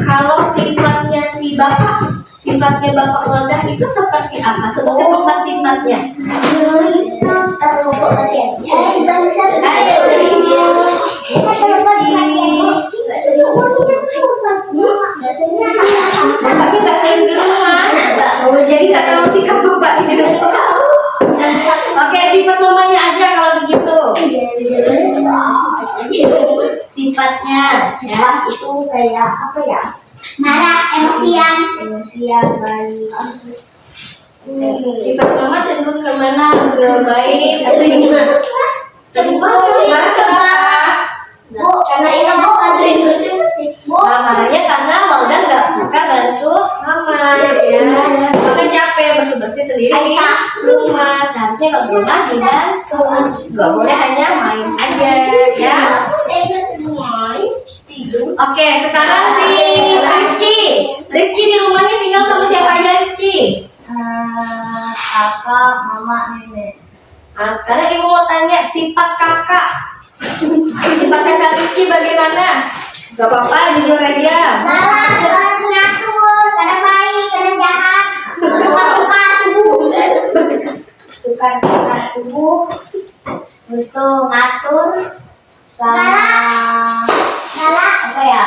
kalau sifatnya si bapak, sifatnya bapak Walda itu seperti apa? Sebutkan 4 sifatnya. Bapaknya nggak sering di rumah, jadi nggak tahu sikap bapak di rumah. Oke, sifat mamanya aja kalau begitu. Sifatnya, ya. Itu kayak apa ya? marah, emosian, baik. Sifat mama cenderung kemana? Ke baik, sering marah kenapa? Bu, karena ini bu, aduin bu. Nah, marahnya karena Mauldan nggak suka bantu mama, ya. Maka capek bersih-bersih sendiri di rumah. Seharusnya kalau rumah dibantu, nggak boleh hanya main aja, ya. Oke, sekarang si Rizky di rumahnya tinggal sama siapa aja, Rizky? Kakak, mama, nenek. Nah, sekarang ibu mau tanya sifat kakak. Sifat kakak Rizky bagaimana? Gak apa-apa, jujur aja. Galak, ngatur, kadang baik, kadang jahat. Tukar-tukar tubuh. Tukar-tukar tubuh. Terus tuh ngatur. Galak, apa ya?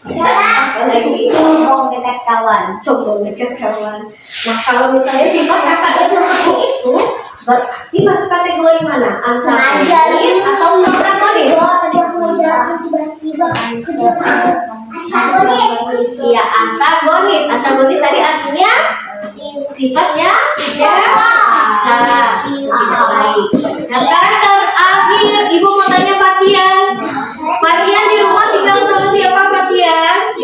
Galak. Apa lagi? Sombong dekat kawan. Sombong dekat kawan. Nah, kalau misalnya sifat kakaknya seperti itu, berarti masuk kategori mana? Sengaja Antagonis atau protagonis? Tadi aku mau jalan tiba-tiba. Antagonis. Iya, antagonis. Antagonis tadi artinya sifatnya tidak baik. Nah, sekarang terakhir ibu mau tanya Fatian. Fatian di rumah tinggal sama siapa, Fatian?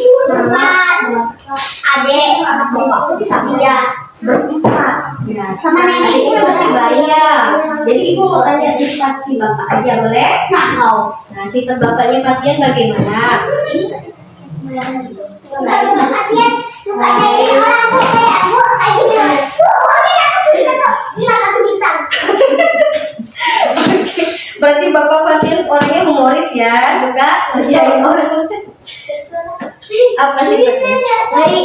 Adek, anak bapakku dia. Berempat. Ya, Sama nenek itu masih bayi ya. Jadi ibu mau tanya sifat si bapak aja boleh? Nakal. Nah, sifat bapaknya Fatian bagaimana? Kasihan, suka kayak orang tuh kayak bu, kayak gitu. Gimana aku bintang? Berarti bapak Fatian orangnya humoris ya, suka ngerjain orang. Apa sih? Jadi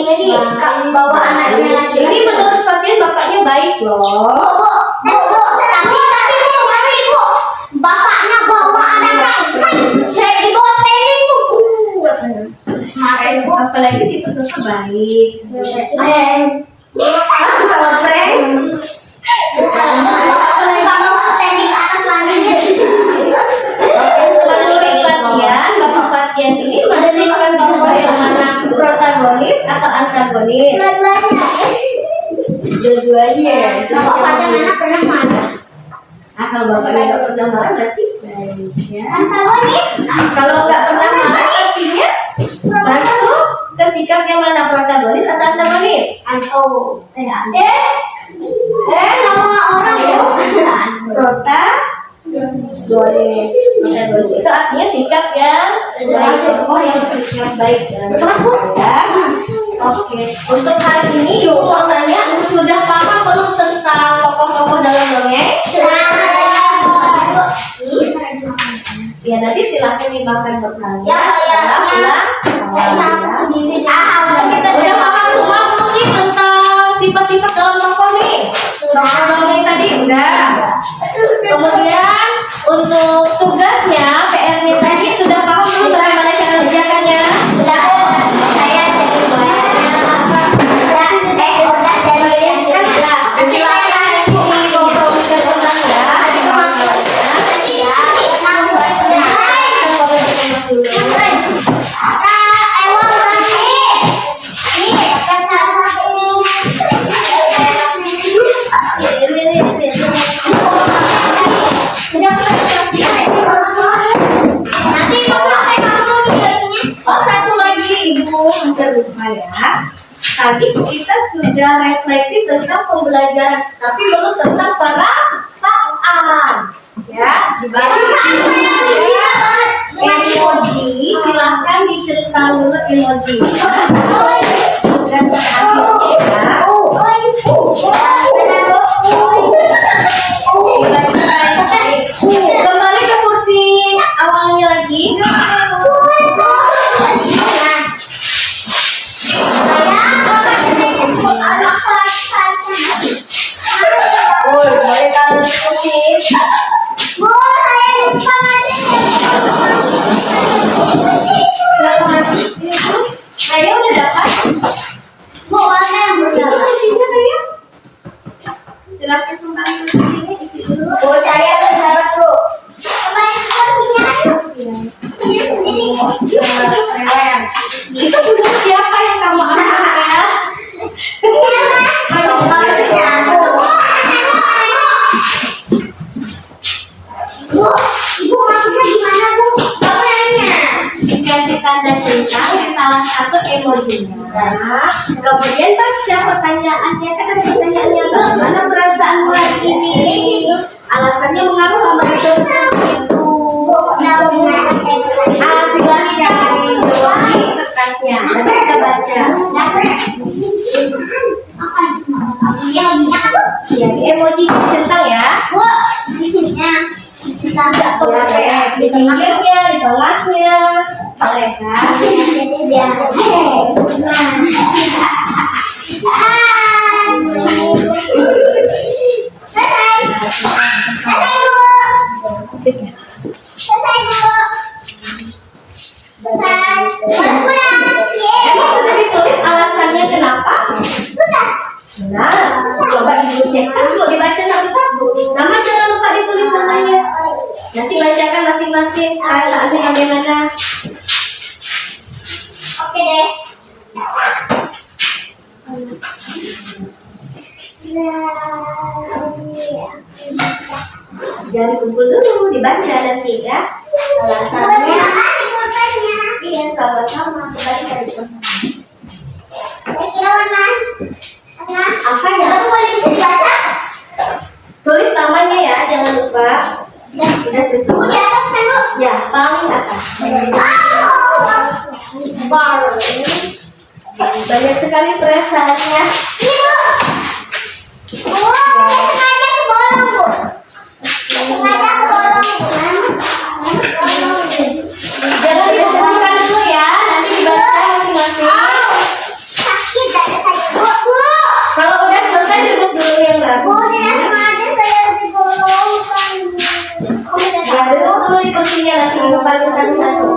bawa anaknya lagi. Ini menurut Fatian bapaknya baik loh. Tapi bu, bapaknya bawa anaknya. Saya dibawa training bu. Marah bu. Apalagi sifat bapak baik. Suka Suka ngeprank. bawa standing atas langitnya. Menurut Fatian, bapak Fatian ini masukkan tokoh yang mana? Protagonis atau antagonis? Dua-duanya. Bapaknya mana pernah marah? Nah, kalau bapaknya nggak pernah marah berarti baik ya. Antagonis. Kalau nggak pernah marah pastinya masuk ke sikap yang mana? Protagonis atau antagonis? Nama orang bu. Protagonis. Protagonis itu artinya sikap yang baik, tokoh yang bersikap baik dan ya. Oke, untuk hari ini Ibu mau tanya, sudah paham belum tentang tokoh-tokoh dalam dongeng? Ya, nanti silahkan dimakan bertanya setelah pulang sekolah. Udah paham semua belum nih tentang sifat-sifat dalam tokoh nih? Tokoh dongeng tadi udah. Kemudian untuk tugasnya, PR-nya tadi sudah paham belum bagaimana cara mengerjakannya? Silakan dikompromikan ulang ya. Oh, satu lagi Ibu hampir lupa ya. Tadi kita sudah refleksi tentang pembelajaran, tapi belum tentang perasaan. Ya, emoji, silahkan diceritakan dulu emoji. Dan kembali ke kursi awalnya lagi. Ayo udah dapat? Bu, warna Ibu maksudnya gimana Bu? Bapak nanya. Dikasih tanda cinta di salah satu emojinya. Kemudian baca pertanyaannya, kan ada pertanyaannya, bagaimana perasaanmu hari ini? Alasannya mengapa merasa seperti itu? Silahkan dijawab di kertasnya. Nanti kita baca. Ya, di emoji centang ya. Bu, di sininya. Kita nggak Ya, di pinggirnya, di tengahnya. Boleh kan? jadi biar Musiknya. Emang sudah ditulis alasannya kenapa? Nah, coba ibu cek dulu, dibaca satu-satu. Nama jangan lupa ditulis namanya. Nanti bacakan masing-masing perasaannya bagaimana. Oke deh. Jangan kumpul dulu, dibaca nanti ya. Alasannya. Iya, sama-sama. Kembali dari Kira-kira warna apa ya? Kamu boleh bisa dibaca? Tulis namanya ya, jangan lupa. Udah tulis Bu, di nama. atas kan Bu? Ya, paling atas. Bar. Banyak sekali perasaannya. Ini Bu. Bu, sengaja ke bolong Bu. Sengaja ke bolong Bu. Jangan dikumpulkan dulu ya, nanti dibaca masing-masing. Sakit dada saya Bu. Bu. Kalau udah selesai duduk dulu yang ragu. Bu, tidak sengaja saya dibolongkan. Ya, duduk dulu di kursinya, nanti dikumpulkan satu-satu.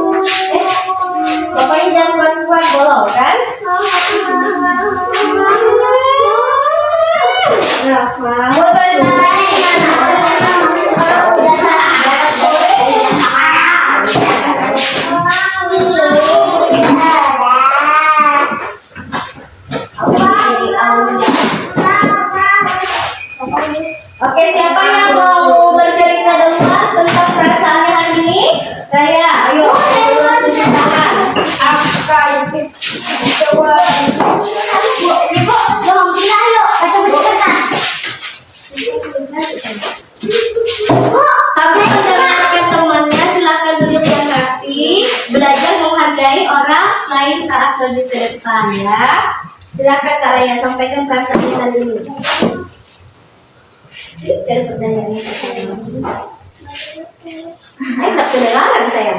Pokoknya jangan kuat-kuat bolong kan? Rafa. Oke, siapa yang mau bercerita duluan tentang perasaannya hari ini? Raya, ayo. Tunjuk tangan. Sambil mendengarkan temannya, silakan duduk yang rapi. Belajar menghargai orang lain saat maju ke depan ya. Silakan Kak Raya sampaikan perasaannya hari ini. Dari pertanyaannya. Nggak kedengaran saya.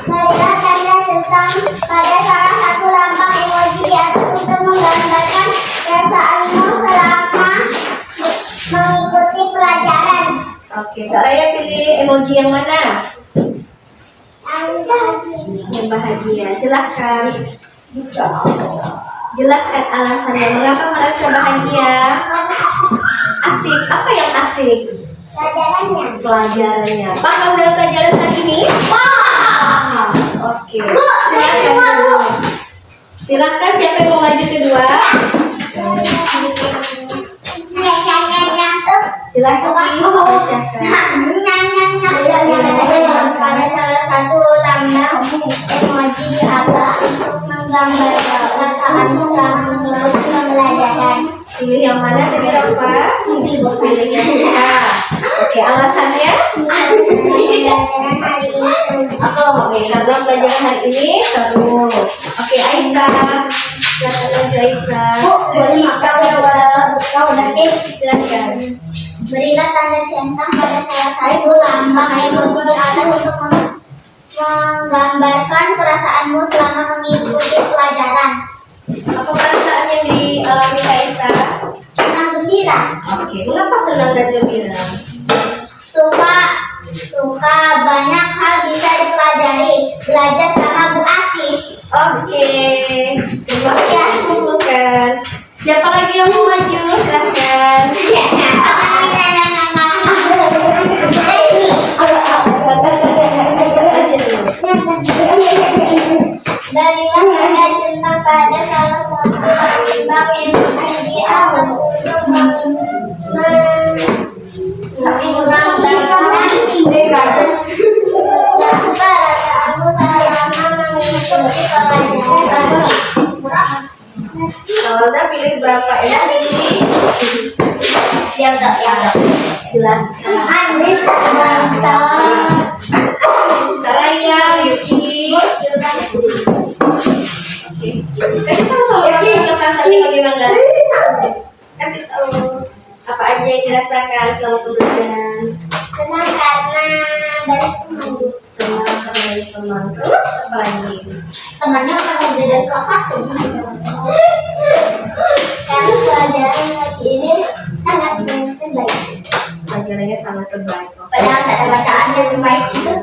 Marilah tanda tentang pada salah satu lambang emoji di atas untuk menggambarkan perasaanmu selama mengikuti pelajaran. Oke, Kak Raya pilih emoji yang mana? Yang bahagia. Silakan. Jelaskan alasannya mengapa merasa bahagia. Asik. Apa yang asik? Pelajarannya. Pelajarannya. Paham dengan pelajaran hari ini? Paham. Oke. Bu, saya kedua, Bu. Silakan siapa yang mau maju kedua? Silakan bacakan. Pada salah satu lambang emoji apa untuk menggambarkan perasaan selama mengikuti pembelajaran. Pilih yang mana tadi Rafa? Pilih yang suka. Oke, alasannya? Pembelajaran hari ini Oke, karena pelajaran hari ini seru. Oke, Aisyah. Silakan maju Aisyah. boleh kau kau nanti Silakan. berilah tanda centang pada salah satu lambang emoji di atas untuk menggambarkan perasaanmu selama mengikuti pelajaran. Apa perasaan yang dialami Kak Aisyah? Senang gembira, Oke, mengapa senang dan gembira? suka banyak hal bisa dipelajari, belajar sama Bu Asih. Oke, terima kasih kumpulkan. Siapa lagi yang mau maju? Silakan. Berilah tanda cinta pada salah satu lambang emoji di atas untuk Alda pilih berapa emoji? Ya udah. Jelaskan. Anis mantap. Caranya, Yuki. Kasih tahu soal untuk rasanya bagaimana? Kasih tahu apa aja yang dirasakan selama pembelajaran. Senang karena banyak teman. Senang karena banyak teman. Terus apa lagi? Temannya orang yang beda dari kelas 1. Karena pelajaran lagi ini sangat baik. Pelajarannya sangat terbaik. Padahal tak ada bacaan yang terbaik itu.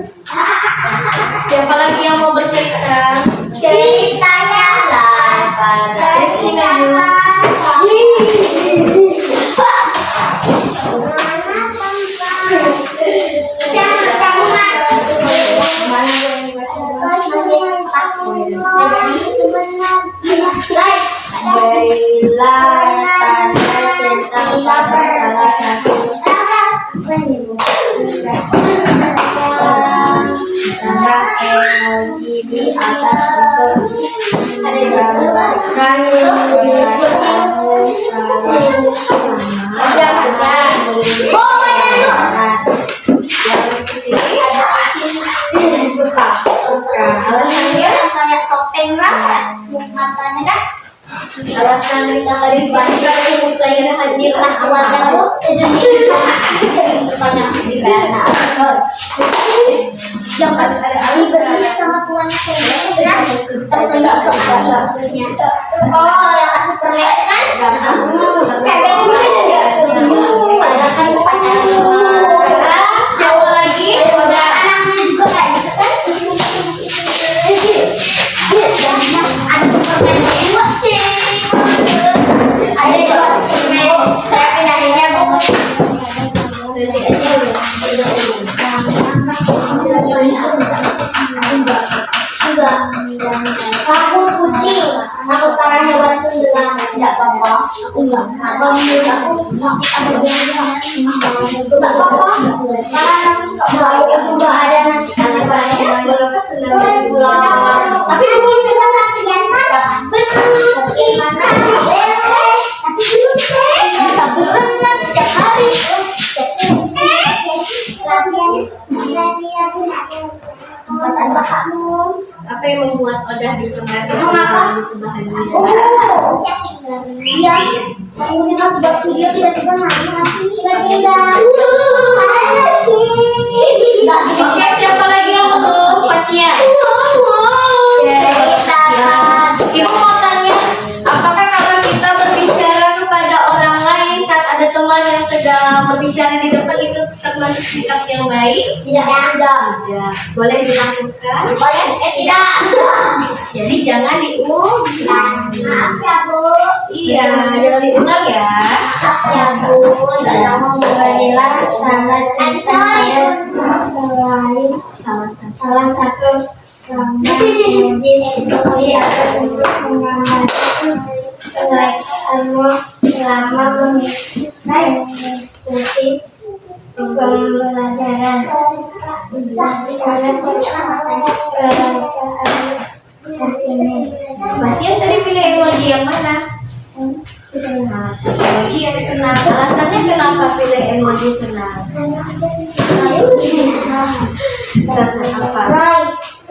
Siapa lagi yang mau bercerita? Ceritanya lah pada di atas itu ada gambar kayu alasannya kayak topeng lah matanya kan. Alasan kita garis baca itu kayak hadirkan keluargamu itu banyak dibela. Yang pas ada Ali bersama sama tuannya kayak tertunda untuk Ali. Oh, yang kasih perlihat kan? Kayak gitu kan pacaran. Siapa lagi? Anaknya juga kayak gitu kan? Ada dua Superman, saya pindahinnya aku kucing, aku para hewan tenggelam, tidak apa-apa. Aku enggak, atau menurut aku ada enggak apa-apa. Karena aku enggak ada nanti anak-anaknya. Tapi aku itu latihan tapi bisa berenang setiap hari. Latihan bahamu. Apa yang membuat Odah bisa merasa senang, bisa bahagia? Iya. Kemudian aku buat video tiba-tiba nanti Oke, siapa lagi yang mau? Fatia. Ibu mau tanya, apakah kalau kita berbicara kepada orang lain saat ada teman yang sedang berbicara di depan itu termasuk sikap yang baik? Tidak ada. Ya, boleh dilakukan. Boleh? Tidak. Jadi jangan diulang. Maaf ya Bu. Iya, jangan diulang ya. Maaf ya Bu. Dalam memberilah salah satu jenis mulia untuk mengamati kebaikanmu selama mengikuti pembelajaran. Fatia tadi pilih emoji yang mana? Emoji yang senang. Alasannya kenapa pilih emoji senang? Karena apa?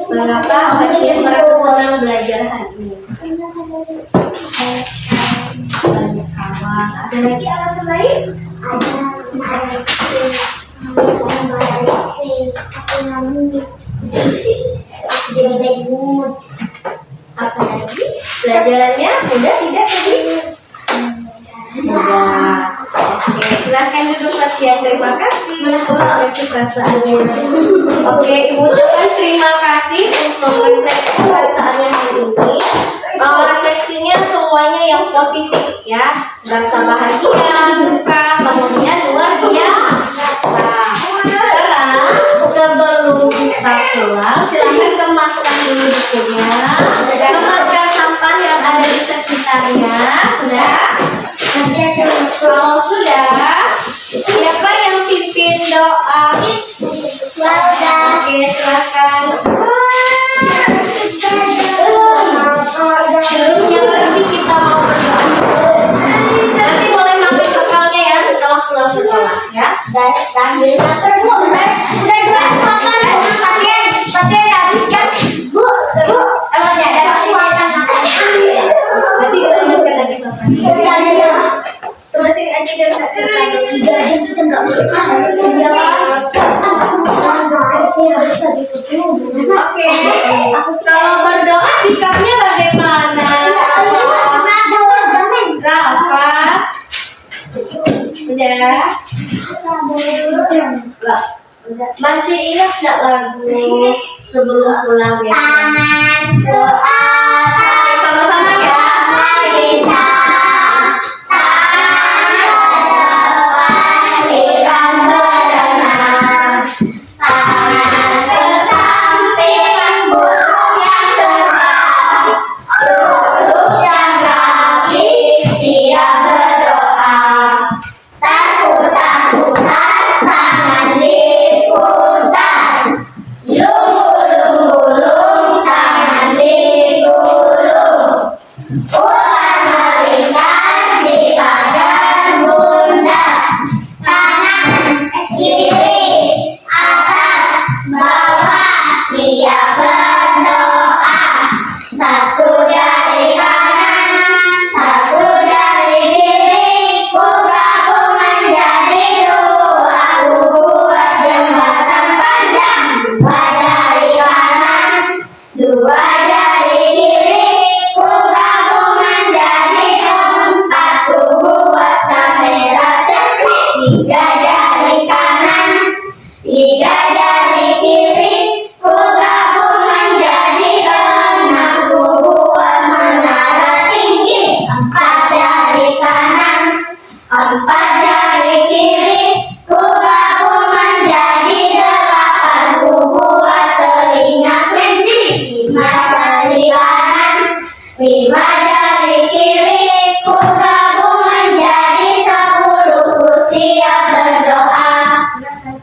Mengapa Fatia merasa senang belajar hari ini? Banyak kawan. Ada lagi alasan lain? Jadi baik mood. Apa lagi? Pelajarannya mudah tidak tadi? Mudah. Oke, silakan duduk Fatia. Terima kasih atas perasaannya. Oke, Ibu ucapkan terima kasih untuk refleksi perasaannya hari ini. Refleksinya semuanya yang positif ya. Rasa bahagia, suka, kemudian luar biasa. Sekarang sebelum kita pulang, silakan kemaskan dulu bukunya. Kemaskan sampah yang ada di sekitarnya. Sudah? Kalau sudah, siapa yang pimpin doa? Oke, silakan. Sebelumnya lagi kita mau berdoa. ambil masker Bu. Udah jelas makan pasien habis kan Bu. Emang tidak ada kekuatan makan. Nanti kita lanjutkan lagi makan. Sama sini aja biar nggak terlalu. Oke. Kalau berdoa sikapnya bagaimana? Rafa? Udah? Masih ingat nggak lagu sebelum pulang ya? Tangan doa Sama-sama ya.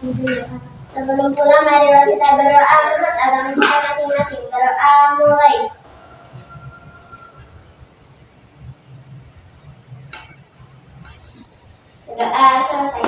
kita. Sebelum pulang, marilah kita berdoa menurut agama kita masing-masing. Berdoa mulai. Berdoa selesai.